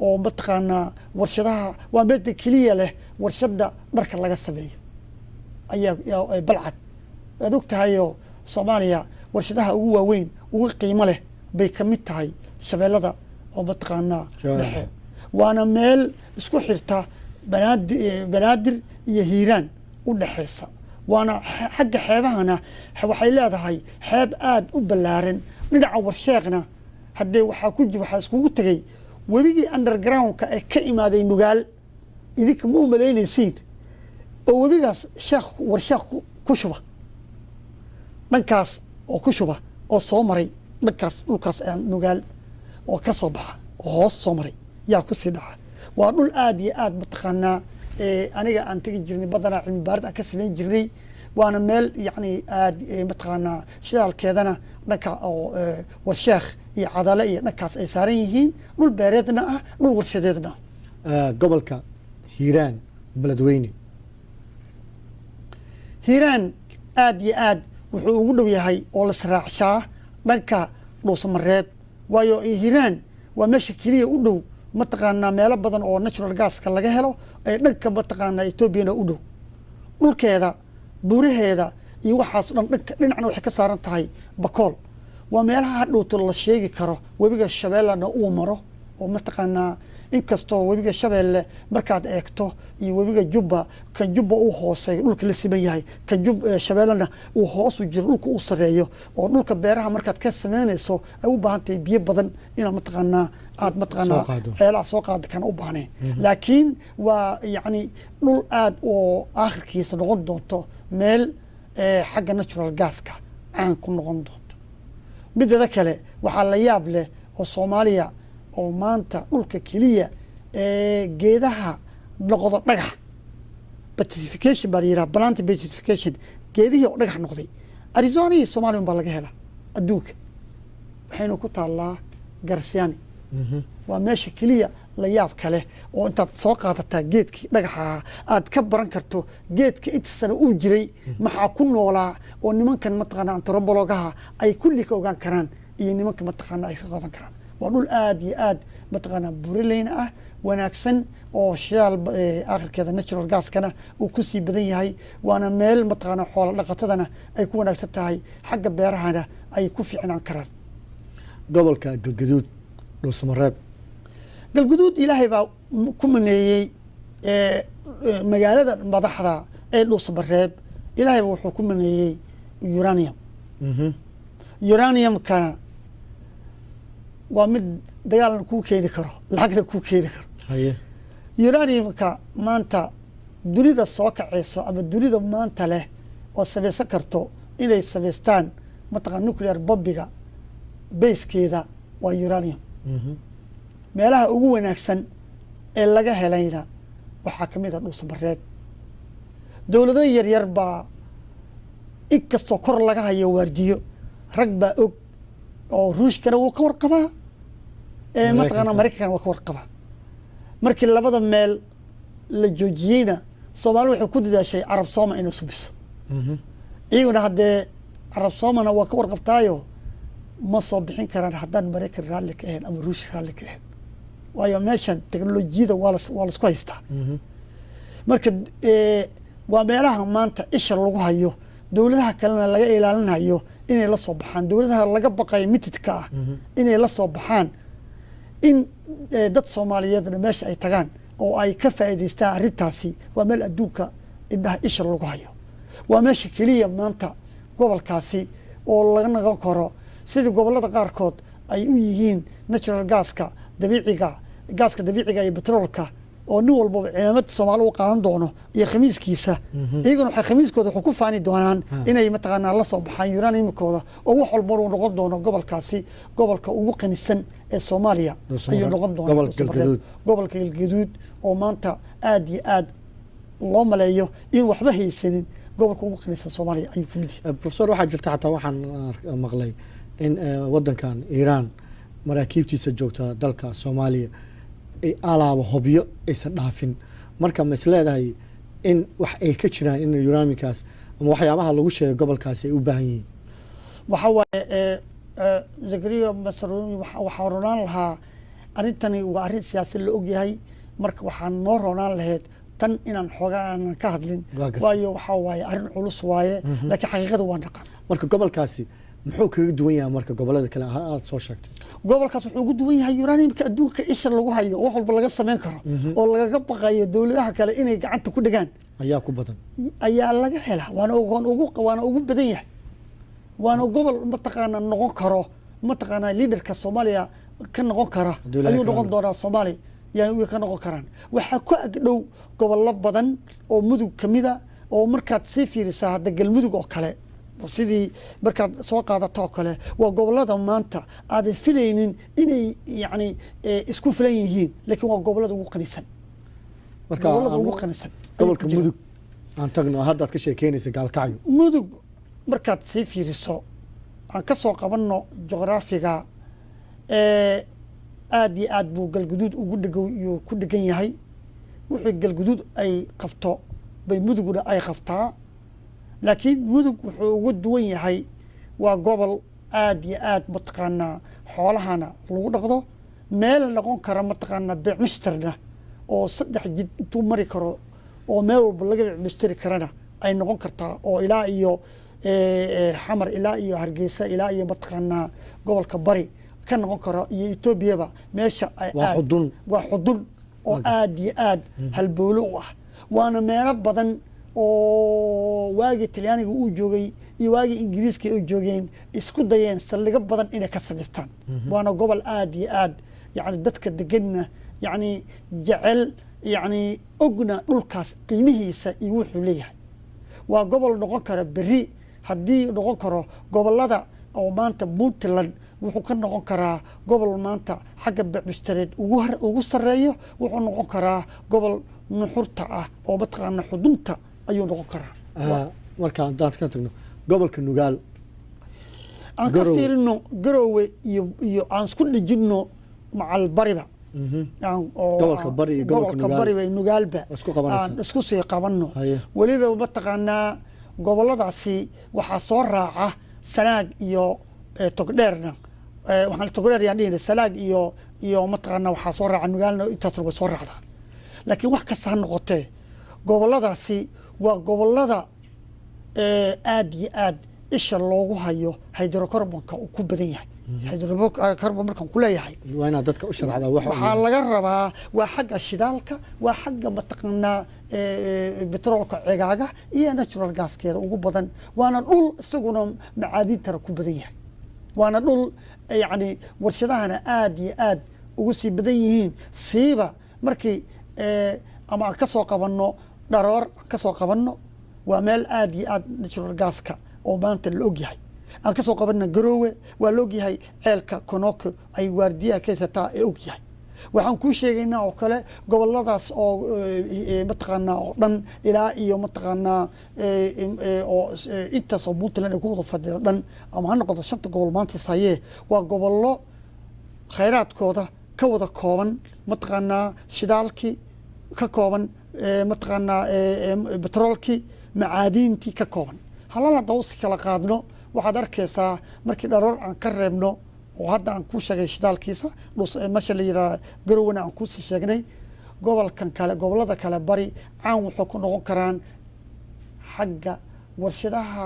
oo mataqaanaa warshadaha waa meeda keliya leh warshadda dharka laga sameeyo ayaa balcad waad og tahayoo soomaaliya warshadaha ugu waaweyn ugu qiimo leh bay ka mid tahay shabeellada oo mataqaanaa dhexe waana meel isku xirta banaadir iyo hiiraan u dhexeysa waana xagga xeebahana waxay leedahay xeeb aada u ballaaran dhinaca warsheeqna haddee waxaa iskugu tegey webigii undergroundka ee ka imaaday nugaal idinka ma u malaynaysiin oo webigaas warsheekh ku shuba dhankaas oo ku shuba oo soo maray dhankaas dhulkaas nugaal oo ka soo baxa oo hoos soo maray yaa ku sii dhaca waa dhul aada iyo aada mataqaanaa aniga aan tegi jirnay badanaa cilmi baarid aan ka samayn jirnay waana meel yacni aada mataqaanaa shidaalkeedana dhanka oo warsheekh iyo cadale iyo dhankaas ay saaran yihiin dhul beereedna ah dhul warshadeedna gobolka hiiraan beledweyne hiiraan aada iyo aad wuxuu ugu dhow yahay oo lasraacshaa dhanka dhuusamareeb waayo hiiraan waa meesha keliya u dhow mataqaanaa meelo badan oo natural gaska laga helo ee dhanka mataqaanaa etoobiyana u dhow dhulkeeda buuraheeda iyo waxaas dhan dhinacna waxay ka saaran tahay bakool waa meelaha hadhowto la sheegi karo webiga shabeellena uu maro oo mataqaanaa inkastoo webiga shabeelle markaad eegto iyo webiga jubba kan jubba uu hooseeyo dhulka la siman yahay kan shabeellena uu hoosu jiro dhulka uu sareeyo oo dhulka beeraha markaad ka samaynayso ay u baahan tahay biyo badan inaad mataqaanaa aad mataqaanaa xeelaha soo qaada kana u baahneen laakiin waa yacni dhul aada oo aakhirkiisa noqon doonto meel xagga natural gaska caan ku noqon doonto mideeda kale waxaa la yaab leh oo soomaaliya oo maanta dhulka keliya geedaha noqdo dhagax petrification baa la yidhaha plant petrification geedihii oo dhagax noqday arizona iyo somaliya baa laga helaa adduunka waxaynu ku taallaa garsiani waa meesha keliya la yaab kale oo intaad soo qaadataa geedkii dhagaxaha aad ka baran karto geedka inta sano uu jiray maxaa ku noolaa oo nimankan mataqaana antropologaha ay kulli ka ogaan karaan iyo nimanka mataqaana ay ka qaadan karaan waa dhul aada iyo aad mataqaanaa buraleyna ah wanaagsan oo shidaal aakhirkeeda natural gaskana uu kusii badan yahay waana meel mataqaanaa xoola dhaqatadana ay ku wanaagsan tahay xagga beerahana ay ku fiicnaan karaan gobolka galgaduud dhuusamareeb galguduud ilaahay baa ku maneeyey magaalada madaxda ee dhuusamareeb ilaahayba wuxuu ku maneeyey uranium uraniumkana waa mid dagaalna kuu keeni karo lacagna kuu keeni karo uraniumka maanta dunida soo kacayso ama dunida maanta leh oo samaysan karto inay samaystaan mataqana nuclear bombiga bayskeeda waa uranium meelaha ugu wanaagsan ee laga helayna waxaa ka mid a dhuusamareeb dowlado yaryar baa inkastoo kor laga hayo waardiyo rag baa og oo ruushkana wuu ka warqabaa mataqaana maraykankana waa ka warqabaa markii labada meel la joojiyeyna soomaalida waxay ku dadaashay carab sooma inay subiso iyaguna haddee carab soomana waa ka warqabtaayo ma soo bixin karaan haddaan maraykan raalli ka ahayn ama ruush raalli ka ahayn waayo meeshan teknolojiyada waa laisku haystaa marka waa meelaha maanta isha lagu hayo dowladaha kalena laga ilaalinayo inay la soo baxaan dowladaha laga baqayo mitidka ah inay la soo baxaan in dad soomaaliyeedna meesha ay tagaan oo ay ka faa'iidaystaan arrintaasi waa meel adduunka indhaha isha lagu hayo waa meesha keliya maanta gobolkaasi oo laga noqon karo sidii gobollada qaarkood ay u yihiin natural gaaska dabiiciga iyo betroolka oo nin walbaba cimaamad soomaali u qaadan doono iyo khamiiskiisa iyaguna waxay khamiiskooda waxay ku faani doonaan inay mataqaanaa la soo baxaan uraniumkooda oo wax walba uu noqon doono gobolkaasi gobolka ugu qanisan ee soomaaliya ayuu noqon doonaa gobolka galgaduud oo maanta aada iyo aad loo maleeyo in waxba haysanin gobolka ugu qanisan soomaaliya ayuu ka mid yahay professor waxaa jirta xataa waxaan maqlay in wadankan iiraan maraakiibtiisa joogta dalka soomaaliya ay alaaba hobyo aysan dhaafin marka ma is leedahay in wax ay ka jiraan in uraniumkaas ama waxyaabaha lagu sheegay gobolkaasi ay u baahan yihiin waxa waaye zakariya masruumi waxaa ronaan lahaa arrintani waa arrin siyaasi la ogyahay marka waxaan noo ronaan lahayd tan inaan xoogaa aanan ka hadlin waayo waxaa waaye arrin culus waaye laakiin xaqiiqada waa naqan marka gobolkaasi muxuu kaga duwan yahay marka gobolada kale aad soo sheegtay gobolkaas wuxuu ugu duwan yahay uraniumka adduunka isha lagu hayo wax walba laga samayn karo oo lagaga baqayo dowladaha kale inay gacanta ku dhigaan ayaa ku badan ayaa laga helaa waana ugu badan yahay waana gobol mataqaana noqon karo mataqaana liidarka Soomaaliya ka noqon kara ayuu noqon doonaa Soomaaliya yaa ka noqon karaan waxa ku agdhow gobollo badan oo mudug kamida oo markaad sii fiirisaa hadda galmudug oo kale sidii markaad soo qaadato kale waa gobolada maanta aad filaynin inay yani isku filan yihiin laakiin waa gobolada ugu qanisan marka gobolka mudug aan tagno hadda aad ka sheekeynaysa gaalkacyo mudug markaad sii fiiriso aan ka soo qabanno juqraafiga aad iyo aad buu galguduud ku dhegan yahay wuxuu galguduud ay qabto bay muduguna ay qabtaa laakiin mudug wuxuu ugu duwan yahay waa gobol aad iyo aad mataqaanaa xoolahana lagu dhaqdo meel noqon kara mataqaanaa beecmishtarna oo 3 jid intuu mari karo oo meel walba laga beecmishtari karana ay noqon kartaa oo ilaa iyo xamar ilaa iyo hargeysa ilaa iyo mataqaanaa gobolka bari ka noqon karo iyo Etoobiyaba meesha ay waa xudun oo aad iyo aad halbowlo u ah waana meelo badan oo waagi Talyaaniga uu joogay iyo waagi Ingiriiska ay joogeen isku dayeen saldhiga badan inay ka sameystaan waana gobol aad iyo aad yani dadka deganna yani jecel yani ogna dhulkaas qiimihiisa iyo wuxuu leeyahay waa gobol noqon kara beri haddii noqon karo gobolada oo maanta Puntland wuxuu ka noqon karaa gobol maanta xagga beecmushtareed ugu sareeyo wuxuu noqon karaa gobol nuxurta ah oo mataqaana xudunta ayuu noqon karaa marka hadaan ka tagno gobolka nugaal aan ka fiirino garowe iyo aan isku dhijino macal bariba gobolka bari iyo gobolka bariba nugaalba aan isku sii qabanno waliba mataqaanaa goboladaasi waxaa soo raaca sanaag iyo togdheerna waxaan togdheer yaa dhigay sanaag iyo mataqaanaa waxaa soo raaca nugaalna intaas way soo raacdaa laakiin wax kasta ha noqotee goboladaasi waa gobolada aad iyo aad isha loogu hayo hydrocarbonka uu ku badan yahay hydrocarbon markaan ku leeyahay waa inaad dadka u sharxdaa waxaa laga rabaa waa xagga shidaalka waa xagga mataqaanaa petroolka cegaaga iyo natural gaskeeda ugu badan waana dhul isaguna macaadintana ku badan yahay waana dhul yani warshadahana aad iyo aad ugu sii badan yihiin siiba markii ama aan ka soo qabanno dharoor ka soo qabanno waa meel aad iyo aad natural gaska oo maanta la og yahay aan ka soo qabanna garoowe waa la og yahay ceelka konooko ay waardiyaha ka haysataa ee og yahay waxaan kuu sheegaynaa oo kale goboladaas oo mataqaanaa oo dhan ilaa iyo mataqaanaa oo intaas oo Puntland ay ku wada fadhiyo dhan ama ha noqoto 5 gobol maanta sayee waa gobollo khayraadkooda ka wada kooban mataqaanaa shidaalkii ka kooban mataqaanaa petroolkii macaadintii ka kooban halala dawsi kala qaadno waxaad arkaysaa markii dharoor aan ka reebno oo hadda aan ku sheegay shidaalkiisa masha la yiraahdo garowna aan ku sii sheegnay gobolkan kale gobolada kale bari caan wuxuu ku noqon karaan xagga warshadaha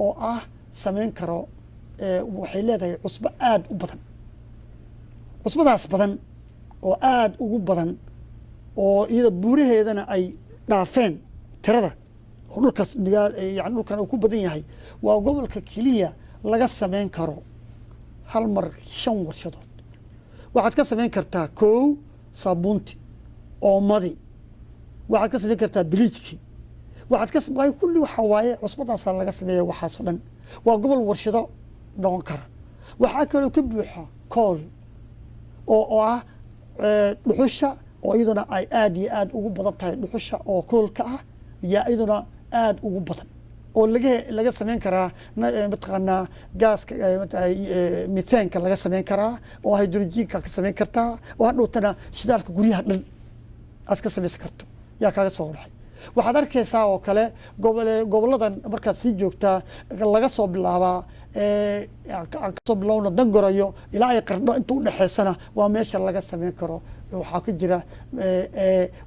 oo ah sameyn karo waxay leedahay cusbo aad u badan cusbadaas badan oo aad ugu badan oo iyada buuraheedana ay dhaafeen tirada oo dhulkaas yani dhulkan uu ku badan yahay waa gobolka keliya laga sameyn karo hal mar 5 warshadood waxaad ka sameyn kartaa 1 saabuunti oomadi waxaad ka sameyn kartaa biliijki waxaad ka sameey kulli waxa waaye cusbadaas laga sameeyo waxaas oo dhan waa gobol warshado noqon kara waxaa kaloo ka buuxa kool oo ah dhuxusha oo iyaduna ay aad iyo aad ugu badan tahay dhuxusha oo koolka ah yaa iyaduna aad ugu badan oo laga sameyn karaa mataqaanaa gaaska mithaanka laga sameyn karaa oo hydrogenka ka sameyn kartaa oo hadhowtana shidaalka guryaha dhan aad ka sameysan karto yaa kaaga soo baxay waxaad arkaysaa oo kale goboladan markaad sii joogtaa laga soo bilaabaa kasoo bilowna dangorayo ilaa ay qardho inta u dhexeysana waa meesha laga sameyn karo waxaa ku jira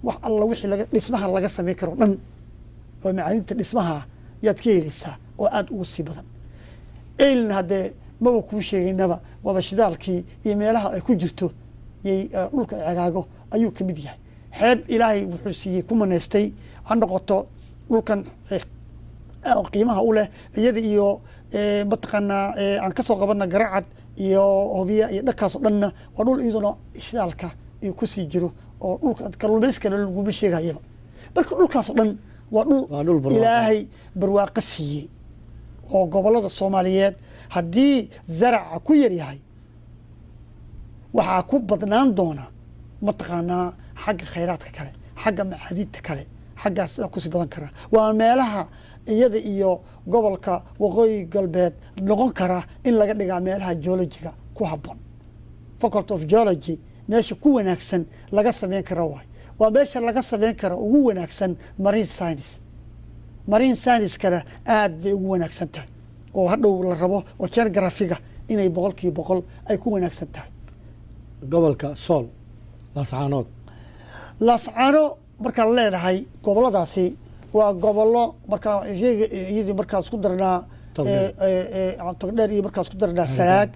wax alla wixii dhismaha laga sameyn karo dhan oo macaadinta dhismaha yaad ka helaysaa oo aad ugu sii badan eylna haddee maba kuu sheegaynaba waaba shidaalkii iyo meelaha ay ku jirto yay dhulka cegaago ayuu ka mid yahay xeeb ilaahay wuxuu siiyey ku manaystay ha noqoto dhulkan qiimaha u leh iyada iyo mataqaanaa aan ka soo qabana garacad iyo hobiya iyo dhankaasoo dhanna waa dhul iyaduna shidaalka iyo kusii jiro oo dhulka kalluumayskana laguma sheegayaba marka dhulkaasoo dhan waa dhul ilaahay barwaaqo siiyey oo gobollada soomaaliyeed haddii zaraca ku yar yahay waxaa ku badnaan doona mataqaanaa xagga khayraadka kale xagga macaadiidta kale xaggaas sidaa kusii badan karaa waa meelaha iyada iyo gobolka waqooyi galbeed noqon kara in laga dhigaa meelaha geologiga ku habboon faculty of geology meesha ku wanaagsan laga sameyn kara waay waa meesha laga sameyn kara ugu wanaagsan marine science-kana aad bay ugu wanaagsan tahay oo hadhow la rabo oo geographiga inay 100% ay ku wanaagsan tahay gobolka sool laascaano markaan leedahay goboladaasi waa gobollo markaa iyadii markaa isku darnaa togdheer iyo markaa isku darnaa sanaag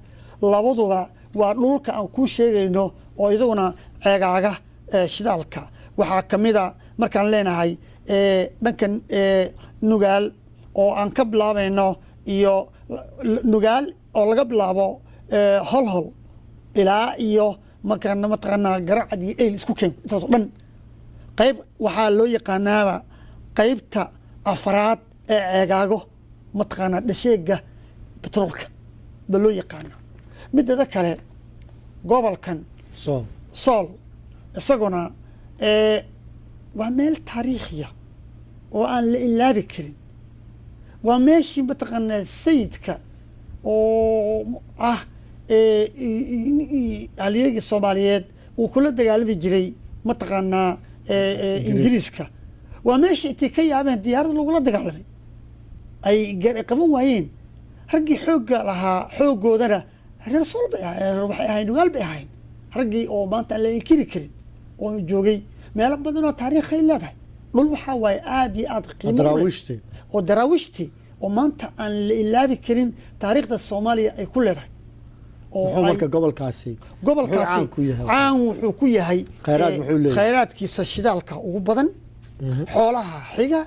labaduba waa dhulka aan kuu sheegayno oo idaguna ceegaaga shidaalka waxaa ka mida markaan leenahay dhankan nugaal oo aan ka bilaabayno iyo nugaal oo laga bilaabo holhol ilaa iyo markaan mataqaanaa garacad iyo eyl isku keen intaasoo dhan qayb waxaa loo yaqaanaaba qaybta afraad ee ceegaago mataqaanaa dhasheega betroolka ba loo yaqaana midada kale gobolkan sool isaguna waa meel taariikhiya oo aan la ilaabi karin waa meeshii mataqaanaa sayidka oo ah halyeegii soomaaliyeed uu kula dagaalami jiray mataqaanaa ingiriiska waa meesha intay ka yaabeen diyaarad lagula dagaalamay ay qaban waayeen raggii xoogga lahaa xooggoodana reer sool bay waxay ahayn nugaal bay ahayn raggii oo maanta aan la inkiri karin oo joogay meelo badan oo taariikhay leedahay dhul waxaa waaye aad iyo aad qiimo oo daraawiishtii oo maanta aan la ilaabi karin taariikhda soomaaliya ay ku leedahay marka gobolkaasi caan wuxuu ku yahay khayraadkiisa shidaalka ugu badan xoolaha xiga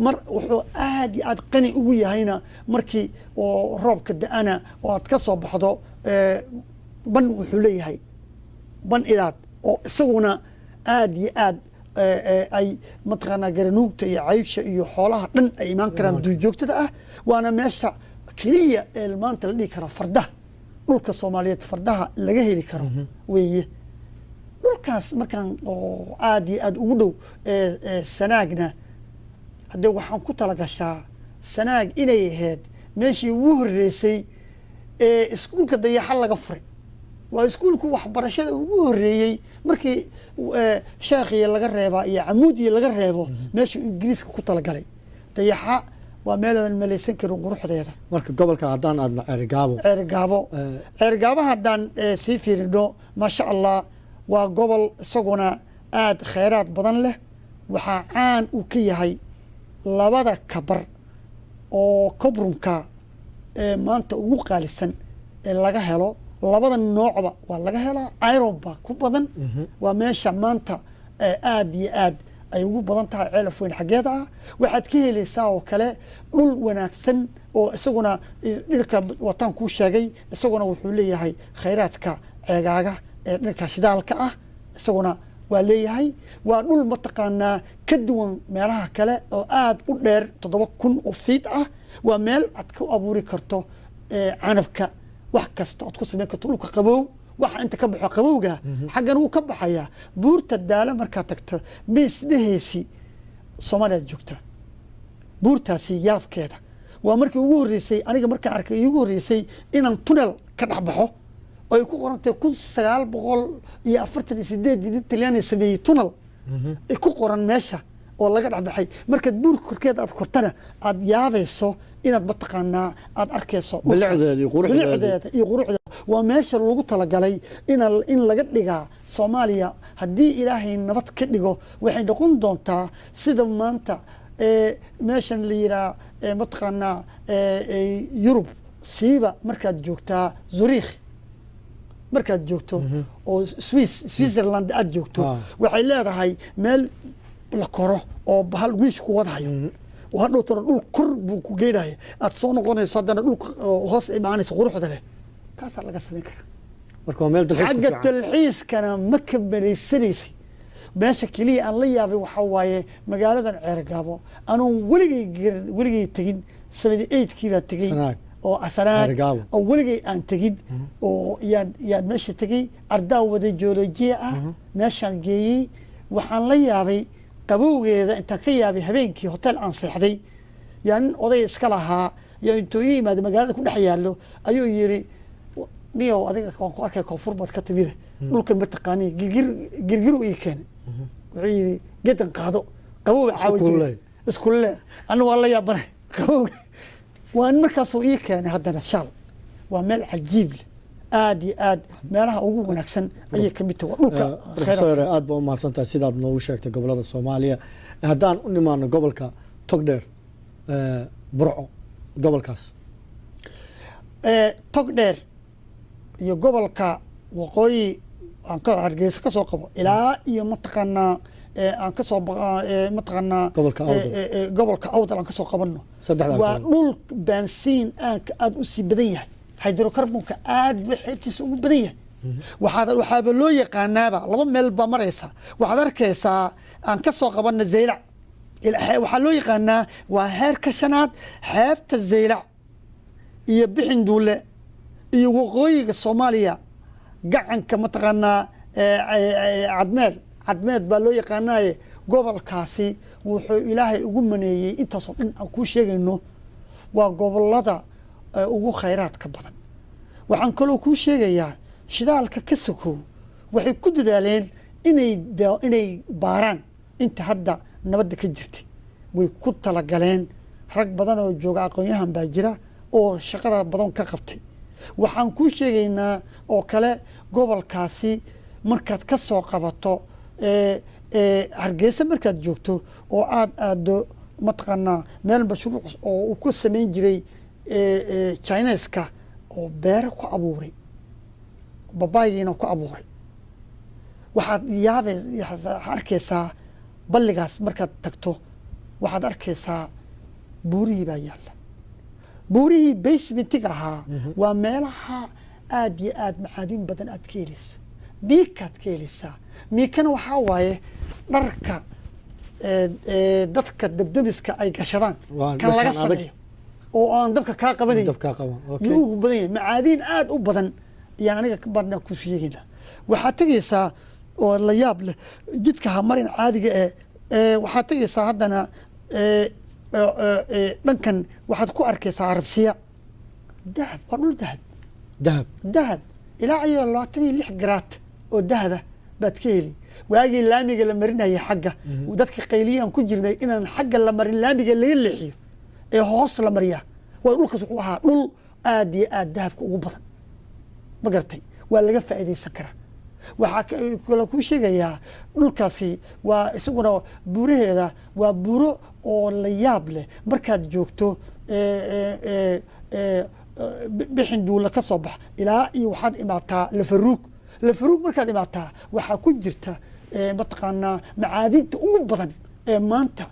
mar wuxuu aad iyo aad qani ugu yahayna markii oo roobka da-ana oo aad ka soo baxdo ban wuxuu leeyahay ban idaad oo isaguna aad iyo aad ay mataqaanaa garanuugta iyo caygsha iyo xoolaha dhan ay imaan karaan duurjoogtada ah waana meesha keliya ee maanta la dhihi kara fardaha dhulka soomaaliyeed fardaha laga heli karo weeye dhulkaas markaan oo aad iyo aad ugu dhow sanaagna haddee waxaan ku talagashaa sanaag inay ahayd meeshii ugu horreysay ee iskuulka dayaxa laga furay waa iskuulku waxbarashada ugu horreeyey markii sheekhiya laga reebaa iyo camuudiya laga reebo meeshuu ingiriiska ku talagalay dayaxa waa meelaan malaysan karin quruxdeeda marka gobolka haddaan aadna ceerigaabo haddaan sii fiirino maasha allah waa gobol isaguna aad khayraad badan leh waxaa caan uu ka yahay labada kabar oo kobrunka ee maanta ugu qaalisan ee laga helo labada noocba waa laga helaa iron ba ku badan waa meesha maanta aad iyo aad ay ugu badan tahay ceelaf weyn xaggeeda ah waxaad ka helaysaa oo kale dhul wanaagsan oo isaguna dhirka wataan kuu sheegay isaguna wuxuu leeyahay khayraadka ceegaaga ee dhirka shidaalka ah isaguna waa leeyahay waa dhul mataqaanaa ka duwan meelaha kale oo aad u dheer 7,000 oo fiid ah waa meel aad ku abuuri karto canabka wax kasta aad ku samayn karto dhulka qabow waxa inta ka baxo qabowga xaggan uu ka baxayaa buurta daala markaa tagto meesdheheesi Soomaaliya joogta buurtaasi yaabkeeda waa markii ugu horreysay aniga markaan arkay ugu horreysay inaan tunnel ka dhaxbaxo oo ay ku qorantay 1948 Talyaani sameeyay tunnel ay ku qoran meesha oo laga dhaxbaxay markaad buur korkeed aad kortana aad yaabayso inaad mataqaanaa aad arkayso bilicdeeda iyo quruxdeeda waa meesha lagu talagalay in laga dhigaa Soomaaliya haddii ilaahay nabad ka dhigo waxay noqon doontaa sida maanta meeshan la yiraa mataqaanaa Yurub siiba markaad joogtaa zurikh markaad joogto oo switzerland aad joogto waxay leedahay meel la koro oo bahal wiish ku wadahayo oo hadhow taro dhul kor buu ku geynaya aad soo noqonayso haddana dhulka hoos imaanayso quruxda leh kaasaa laga samayn karaa marka waa meel dalxiis xagga dalxiiskana ma ka maraysanaysi meesha keliya aan la yaabay waxaa waaye magaaladan Ceergaabo anuu weligay tegin 78kii baan tegey oo asanaad oo weligay aan tegin oo yaan meesha tegey ardaa wada geolojiya ah meeshaan geeyey waxaan la yaabay qabowgeeda intaan ka yaabay habeenkii hotel aan seexday yaan oday iska lahaa yaa intuu ii yimaado magaalada ku dhex yaallo ayuu yidhi niyow adiga waan ku arkay koonfur baad ka timida dhulkan ma taqaanii girgiru ii keenay wuxuu yidhi gedan qaado qabowga caawa jiray iskulle anna waa la yaabanay qabowga waan markaasuu ii keenay haddana shaal waa meel cajiib leh aad iyo aad meelaha ugu wanaagsan ayay ka mid tahay dhulka professor aad baa u mahadsantahay sidaad noogu sheegtay gobolada Soomaaliya haddaan u nimaano gobolka Togdheer Burco gobolkaas Togdheer iyo gobolka waqooyi aan ka Hargeysa ka soo qabo ilaa iyo mataqaanaa aan ka soo mataqaanaa gobolka Awdal aan ka soo qabano waa dhul baansiin aad u sii badan yahay hydrocarbonka aad xeebtiisa ugu badan yahay waxaaba loo yaqaanaaba laba meel baa maraysa waxaad arkaysaa aan ka soo qabana Zeylac waxaa loo yaqaanaa waa heerka shanaad xeebta Zeylac iyo bixin duule iyo waqooyiga Soomaaliya gacanka mataqaanaa cadmeed baa loo yaqaanaaye gobolkaasi wuxuu ilaahay ugu maneeyey intaasoo dhan aan kuu sheegayno waa gobolada ugu khayraadka badan waxaan kaloo kuu sheegayaa shidaalka ka sokow waxay ku dadaaleen inay baaraan inta hadda nabadda ka jirtay way ku talagaleen rag badan oo jooga aqoon-yahan baa jira oo shaqada badan ka qabtay waxaan kuu sheegaynaa oo kale gobolkaasi markaad ka soo qabato Hargeysa markaad joogto oo aad aado mataqaanaa meel mashruuc oo uu ku samayn jiray Chineska oo beero ku abuuray babaayina ku abuuray waxaad arkaysaa balligaas markaad tagto waxaad arkaysaa buurihii baa yaalla buurihii basementiga ahaa waa meelaha aad iyo aad macaadin badan aad ka helayso miikaad ka helaysaa miikana waxaa waaye dharka dadka dabdabiska ay gashadaan kan laga sameeyo oo aan dabka kaa qabanayn yuu ugu badan yahay macaadiin aad u badan ayaan aniga ka barnaa ku sheegaynaa waxaad tegaysaa oo la yaab leh jidka hamarin caadiga waxaad tegaysaa haddana dhankan waxaad ku arkaysaa Arabsiya dahab waa dhul dahab ilaa iyo 26 garaat oo dahaba baad ka heli waagii laamiga la marinayay xagga dadka qayliyaan ku jirnay inaan xagga la marin laamiga laga leexiyo ee hoos la mariyaa waa dhulkaas wuxuu ahaa dhul aad iyo aad dahabka ugu badan ma gartay waa laga faa'iidaysan karaa waxaa kale kuu sheegayaa dhulkaasi waa isaguna buuraheeda waa buuro oo la yaab leh markaad joogto bixin duula ka soo bax ilaa iyo waxaad imaataa lafaruug markaad imaataa waxaa ku jirta mataqaanaa macaadinta ugu badan ee maanta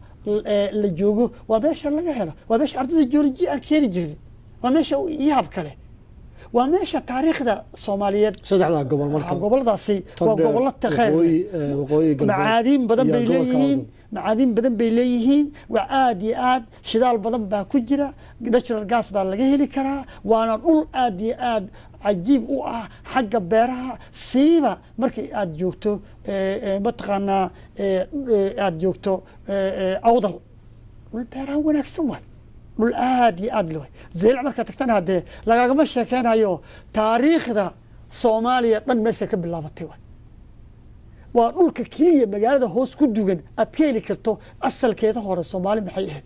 la joogo waa meesha laga helo waa meesha ardayda geology aan keeni jirnay waa meesha yaab kale waa meesha taariikhda Soomaaliyeed saddexda gobol marka goboladaasi waa gobolada khayr macaadin badan bay leeyihiin waa aad iyo aad shidaal badan baa ku jira natural gas baa laga heli karaa waana dhul aad iyo aad cajiib u ah xagga beeraha siiba markii aad joogto mataqaanaa aad joogto Awdal dhul beeraha wanaagsan waay dhul aad iyo aad leh Zeylac markaad tagtana haddee lagagama sheekeynayo taariikhda Soomaaliya dhan meesha ka bilaabatay waa dhulka keliya magaalada hoos ku dugan aad ka heli karto asalkeeda hore Soomaali maxay ahayd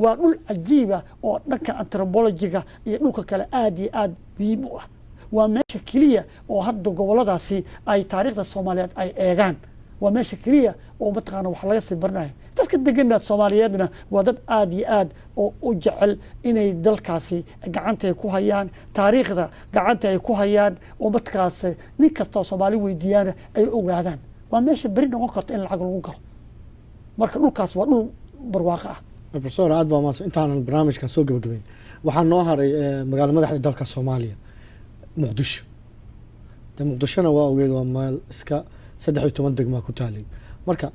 waa dhul cajiiba oo dhanka anthropologiga iyo dhulka kale aad iyo aad muhiim u ah waa meesha keliya oo hadda goboladaasi ay taariikhda Soomaaliyeed ay eegaan waa meesha keliya oo mataqaana wax laga sii baranayo dadka deganaa soomaaliyeedna waa dad aad iyo aad oo u jecel inay dalkaasi gacanta ay ku hayaan taariikhda gacanta ay ku hayaan oo markaas nin kastoo soomaali weydiiyaana ay ogaadaan waa meesha beri noqon karta in lacag lagu galo marka dhulkaas waa dhul barwaaqo ah professor aad baa maas intaanan barnaamijkan soo gabagabayn waxaa noo haray magaalo madaxda dalka Soomaaliya Muqdisho de Muqdishona waa ogeed waa meel iska 13 degmo ku taalay marka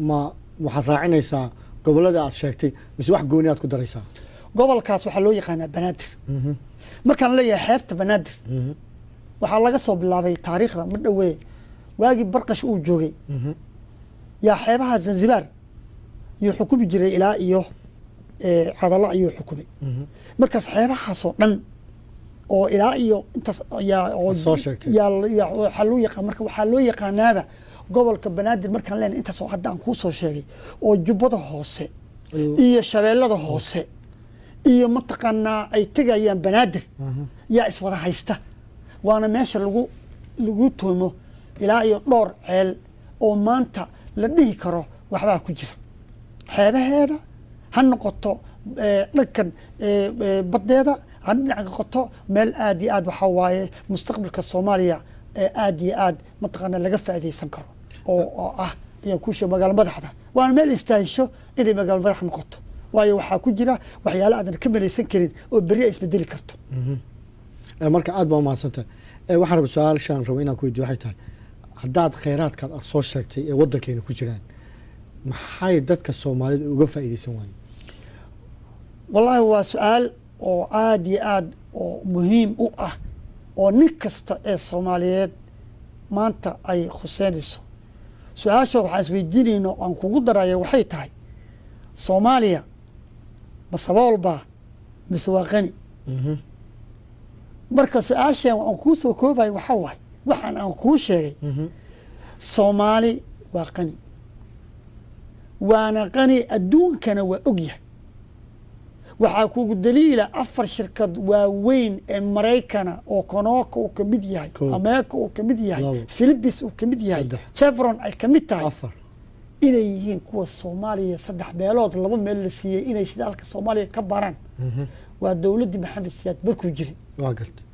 ma waxaad raacinaysaa gobolada aad sheegtay mise wax gooni aad ku daraysaa gobolkaas waxaa loo yaqaanaa Banaadir markaan leeyahay xeebta Banaadir waxaa laga soo bilaabay taariikhda ma dhawee waagii barqash uu joogay yaa xeebaha Zanzibar iyo xukumi jiray ilaa iyo cadalo ayuu xukumay markaas xeebahaasoo dhan oo ilaa iyo intaas waxaa loo yaqaan marka waxaa loo yaqaanaaba gobolka Banaadir markaan leenahay intaasoo hadda aan kuu soo sheegay oo jubbada hoose iyo shabeellada hoose iyo mataqaanaa ay tegayaan Banaadir yaa iswada haysta waana meesha lagu toomo ilaa iyo dhowr ceel oo maanta la dhihi karo waxbaa ku jira xeebaheeda ha noqoto dhankan badeeda ha dhinaca noqoto meel aad iyo aad waxaa waaye mustaqbalka Soomaaliya aad iyo aad mataqaana laga faa'iideysan karo oo ah iyo ku soo magaalo madaxda waana meel istaahisho inay magaalo madax noqoto waayo waxaa ku jira waxyaalo aadan ka malaysan karin oo beri ay isbedeli karto marka aad baa mahadsantahay waxaan rabaa su'aashan rabo inaan ku weydiiyo waxay tahay haddaad kheyraadkaad aad soo sheegtay ee waddankeena ku jiraan maxay dadka Soomaalida uga faa'iideysan waayeen wallahi waa su'aal oo aad iyo aad oo muhiim u ah oo nin kasta ee Soomaaliyeed maanta ay khuseynayso su-aasha waxaan isweydiinayno aan kugu darayo waxay tahay Soomaaliya ma sabool baa mise waa qani marka su-aashan aan kuu soo koobay waxaa waaye waxaan aan kuu sheegay Soomaali waa qani waana qani adduunkana waa ogyahay waxaa kugu daliila 4 shirkad waaweyn ee Maraykana oo Konoka uu ka mid yahay Ameerika uu ka mid yahay Philippines uu ka mid yahay Chevron ay ka mid tahay inay yihiin kuwa Soomaaliya 3 meelood 2 meel la siiyay inay shidaalka Soomaaliya ka baran waa dawladda Maxamed Siyaad markuu jiray waa gartay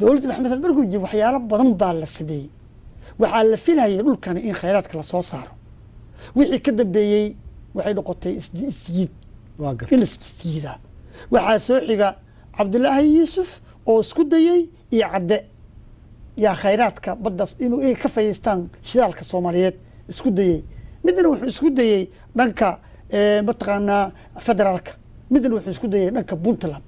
dawladda Maxamed Siyaad markuu jiray waxyaalo badan baa la sameeyay waxaa la filayay dhulkan in kheyraadka la soo saaro wixii ka dambeeyay waxay noqotay isjiid waa gartay in isjiida waxaa soo xiga Cabdullaahi Yuusuf oo isku dayay iyo cadde yaa kheyraadka baddas inuu ay ka faa'iideystaan shidaalka Soomaaliyeed isku dayay midna wuxuu isku dayay dhanka mataqaanaa federaalka midna wuxuu isku dayay dhanka Puntland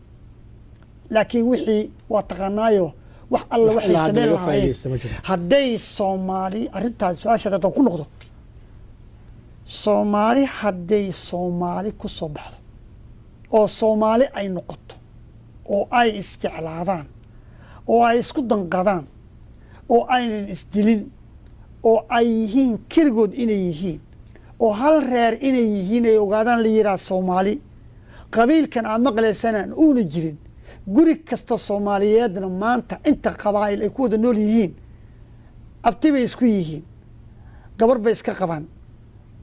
laakiin wixii waa taqaanaayo wax alla waxay sameyn lahaayeen hadday Soomaali arrintaas su-aashaada haddaan ku noqdo Soomaali hadday Soomaali ku soo baxdo oo Soomaali ay noqoto oo ay isjeclaadaan oo ay isku danqadaan oo aynan isdilin oo ay yihiin keligood inay yihiin oo hal reer inay yihiin ay ogaadaan la yidhaha Soomaali qabiilkan aan maqlaysanaan uuna jirin guri kasta Soomaaliyeedna maanta inta qabaa'il ay ku wada nool yihiin abti bay isku yihiin gabar bay iska qabaan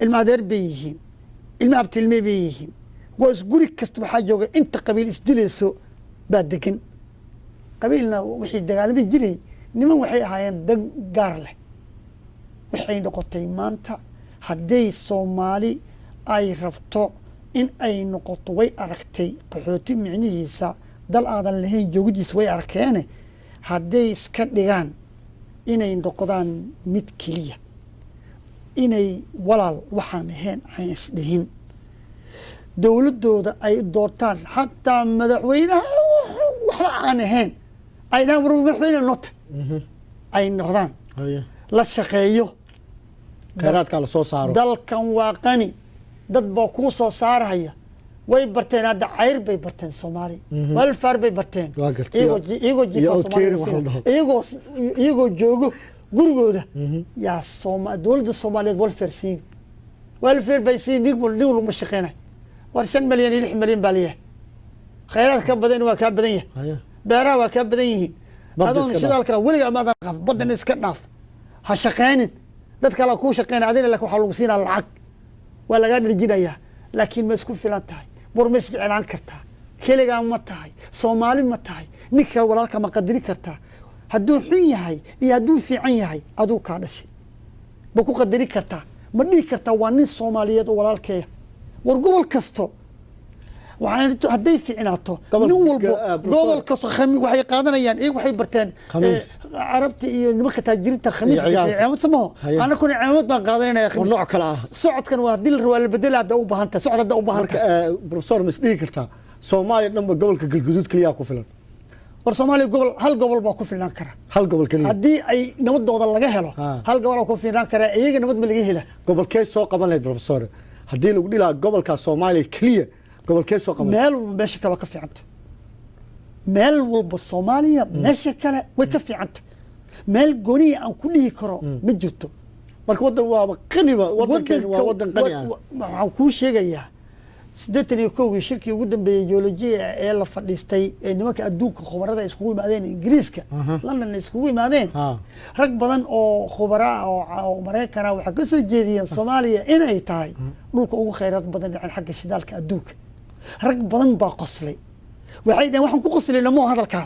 ilma adeer bay yihiin ilma abtilme bay yihiin waa guri kasta waxaa jooga inta qabiil isdilayso baa degan qabiilna wixii dagaalamay jiray niman waxay ahaayeen dan gaar leh waxay noqotay maanta hadday Soomaali ay rabto in ay noqoto way aragtay qaxooti micnihiisa dal aadan lahayn joogidiisa way arkeene hadday iska dhigaan inay noqdaan mid keliya inay walaal waxaan ahayn aan isdhihin dowladooda ay doortaan xataa madaxweynaha waxba aan ahayn ay dhaan war madaxweyne nota ay noqdaan la shaqeeyo kheyraadka la soo saaro dalkan waa qani dad baa kuu soo saaraya way barteen hadda cayr bay barteen Soomaali welfare bay barteen iyagoo joogo gurigooda yaa dowladda Soomaaliyeed welfare bay siin nin walba shaqeynay war 5 milyan iyo 6 milyan baa leeyahay kheyraad ka badan waa ka badan yahay beeraha waa ka badan yihiin adoon shidaalka weliga ma adan qaf badan iska dhaaf ha shaqeynin dad kale kuu shaqeynaya adina laakiin waxaa lagu siinaa lacag waa lagaa dharjinayaa laakiin ma isku filan tahay war ma isjeclaan kartaa keligaa ma tahay soomaali ma tahay ninka kale walaalka ma qadiri kartaa hadduu xun yahay iyo hadduu fiican yahay aduu kaa dhashay ma ku qadari kartaa ma dhihi kartaa waa nin soomaaliyeed oo walaalkeeya war gobol kasto hadday fiicnaato nin walbo gobol kasto waxay qaadanayaan iyagu waxay barteen carabta iyo nimanka taajiriinta khamiis cimaamad samaho anakuna cimaamad baan qaadanayna khamiis nooc kale ah socodkan waa hadii la rabaa la bedela hadda u baahan tahay socod hadda u baahan tahay professor ma isdhihi kartaa Soomaaliya dhanba gobolka galguduud kaliya ku filan war Soomaaliya gobol hal gobol baa ku filan kara hal gobol kaliya haddii ay nabadooda laga helo hal gobol ku filan kara iyaga nabad ma laga hela gobolkee soo qaban lahayd professor haddii lagu dhilaa gobolka Soomaaliya kaliya gobolkee soo qaban meel meesha kale ka fiicanta meel walba Soomaaliya meesha kale way ka fiicanta meel gooni aan ku dhihi karo ma jirto marka wadan waa qaniba wadankeena waa wadan qani ah waxaan ku sheegayaa 81 shirkii ugu dambeeyay geologiya ee la fadhiistay ee nimanka adduunka khubarada iskugu yimaadeen Ingiriiska London iskugu yimaadeen rag badan oo khubara oo Mareykan waxa ka soo jeediyeen Soomaaliya inay tahay dhulka ugu kheyraad badan ee xagga shidaalka adduunka rag badan baa qoslay waxay dhahan waxaan ku qoslay lama hadalka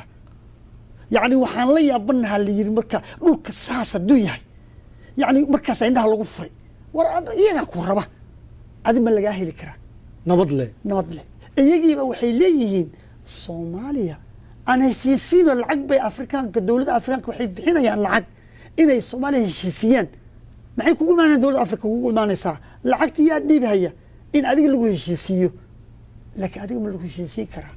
yani waxaan la yaabanahay la yiri marka dhulka saas haduu yahay yani markaas indhaha lagu furay war iyaga ku raba adima laga heli karaa nabad leh iyagiiba waxay leeyihiin Soomaaliya ana heshiisiin lacag bay Afrikaanka dawladda Afrikaanka waxay bixinayaan lacag inay Soomaaliya heshiisiyaan maxay kugu imaanayaan dawladda Afrika kugu imaanaysaa lacagtii yaa dhiibhaya in adiga lagu heshiisiyo laakiin adiga ma lagu heshiisiin karaa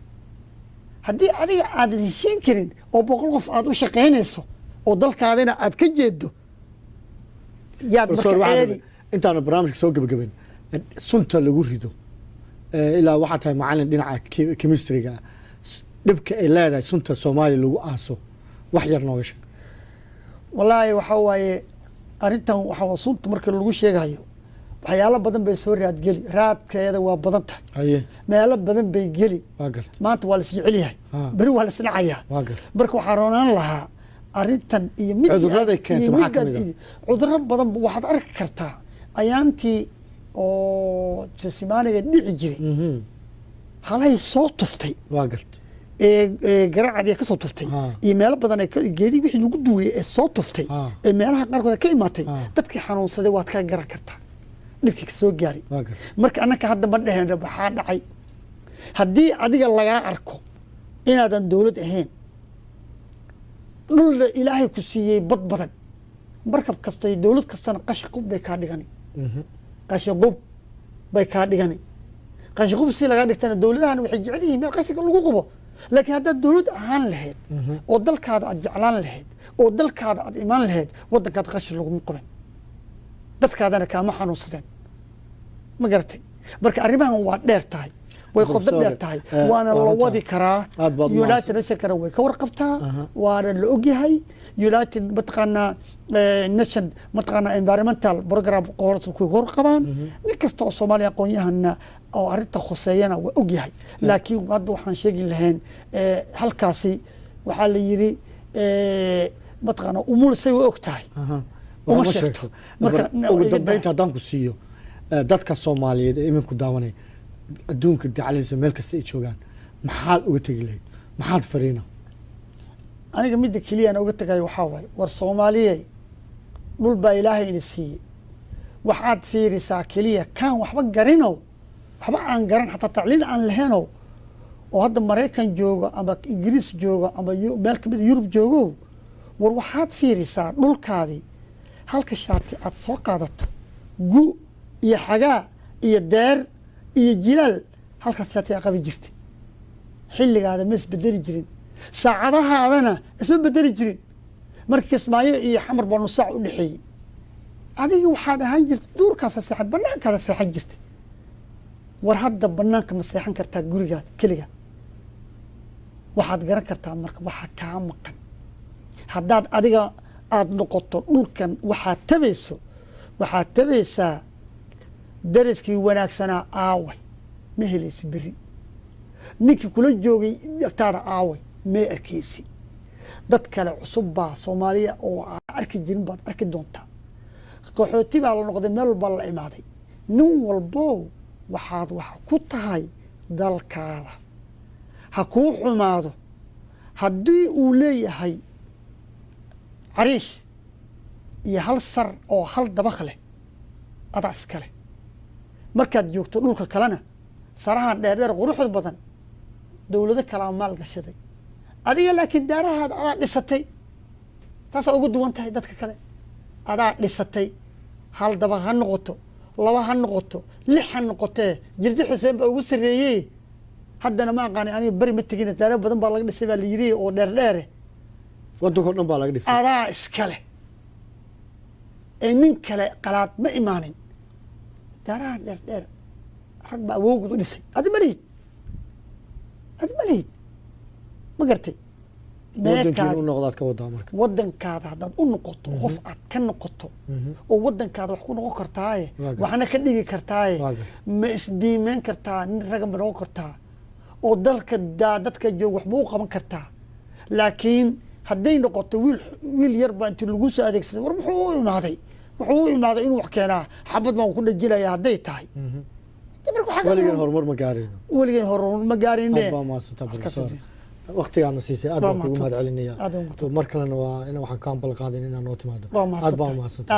haddii adiga aadan heshiin karin oo boqol qof aad u shaqaynayso oo dalkaadina aad ka jeedo yaad marka intaan barnaamijka soo gabagabayn sunta lagu rido ilaa waxaa tahay macallin dhinaca chemistry-ga dhibka ay leedahay sunta Soomaaliya lagu aaso wax yar nooga sheeg wallaahi waxa waaye arintan waxa sunta marka lagu sheegayo waxyaalo badan bay soo raad gali raadkeeda waa badan tahay meelo badan bay gali maanta waa la sii celiyahay bari waa la isnacayaa marka waxaa roonaan lahaa arintan iyo mid cudurrada keenta maxaa kamid ah cudurro badan waxaad arki kartaa ayaantii oo jasimaaniga dhici jiray halay soo tuftay garacadii ka soo tuftay iyo meelo badan ee geedii wixii lagu duway ee soo tuftay ee meelaha qaarkood ka imaatay dadkii xanuunsaday waad ka garan kartaa dhibkii soo gaari marka annaka hadda ma dhaheen waxaa dhacay haddii adiga lagaa arko inaadan dawlad ahayn dhul ilaahay ku siiyey bad badan markab kasta iyo dawlad kastana qashin qub bay kaa dhigani qashin qub bay kaa dhigani qashin qub si laga dhigtana dawladahan waxay jecel yihiin meel qashinka lagu qubo laakiin haddaad dawlad ahaan lahayd oo dalkaada aad jeclaan lahayd oo dalkaada aad imaan lahayd waddankaad qashin laguma qubin dadkaadana kaama xanuunsadeen ma garatay marka arrimahan waa dheer tahay way qodo dheer tahay waana la wadi karaa United Nations way ka warqabtaa waana la ogyahay United mataqaanaa nation mataqaanaa environmental program qoorta ku warqabaan nin kasta oo Soomaaliya aqoon-yahana oo arinta khuseeyana waa ogyahay laakiin hadda waxaan sheegi lahayn halkaasi waxaa la yiri mataqaanaa umulsay way ogtahay uma sheegto marka ugu dambeynta haddaan ku siiyo dadka Soomaaliyeed ee iminku daawanay adduunka dacalisa meel kasta ay joogaan maxaad uga tagi lahayd maxaad fariina aniga midda kaliya aan uga tagay waxaa waaye war Soomaaliyeed dhul baa Ilaahay ina siiyey waxaad fiirisaa kaliya kan waxba garino waxba aan garan xataa tacliin aan lahayn oo hadda Mareykan jooga ama Ingiriis jooga ama meel kamid Yurub joogo war waxaad fiirisaa dhulkaadii halka shaati aad soo qaadato gu iyo xagaa iyo deer iyo jilaal halkaas shaati qabi jirtay xilligaada ma isbedeli jirin saacadahaadana isma bedeli jirin markii Kismaayo iyo Xamar baa nus saac u dhaxeeyay adiga waxaad ahaan jirtay duurkaas saxan banaankaada saxan jirtay war hadda banaanka ma saxan kartaa guriga kaliya waxaad garan kartaa marka waxa ka maqan haddaad adiga aad noqoto dhulkan waxaad tabaysaa dariskii wanaagsanaa aaway ma helaysi beri ninkii kula joogay agtaada aaway ma arkaysi dad kale cusub baa Soomaaliya oo aan arki jirin baad arki doontaa qaxooti baa la noqday meel walba la imaaday nin walbow waxaad wax ku tahay dalkaada ha kuu xumaado haddii uu leeyahay cariish iyo hal sar oo hal dabaq leh adaa iska leh markaad joogto dhulka kalena sarahan dheerdheer quruxda badan dowlado kalaa maal gashaday adiga laakiin daarahaada adaa dhisatay taasaa ugu duwan tahay dadka kale adaa dhisatay hal dabaq ha noqoto 2 ha noqoto 6 ha noqotee jirdi xuseen baa ugu sarreeyey haddana ma aqaani aniga bari ma tegin daara badan baa laga dhisay baa la yidhi oo dheerdheere waddanka oo dhan baa laga dhisay adaa iska leh ee nin kale qalaad ma imaanin daarahan dheerdheer rag baa awoogud u dhisay adi ma lihid ma gartay waddankiina u noqdaad ka wadaa marka waddankaada haddaad u noqoto qof aad ka noqoto oo waddankaada wax ku noqon kartaaye waxna ka dhigi kartaaye ma isdiimeyn kartaa nin raga ma noqon kartaa oo dalka dadka joog wax ma u qaban kartaa laakiin hadday noqoto wiil yar baa intii lagu soo adeegsaday war muxuu u imaaday inuu wax keenaa xabad baan ku dhajilaya hadday tahay weligeen horumar ma gaarine aad baa mahadsantaa professor waqtigaana siisay aad baan kugu mahad celinaya mar kalena waa in waxaan kaan balqaadin inaan noo timaado aad baa mahadsantaa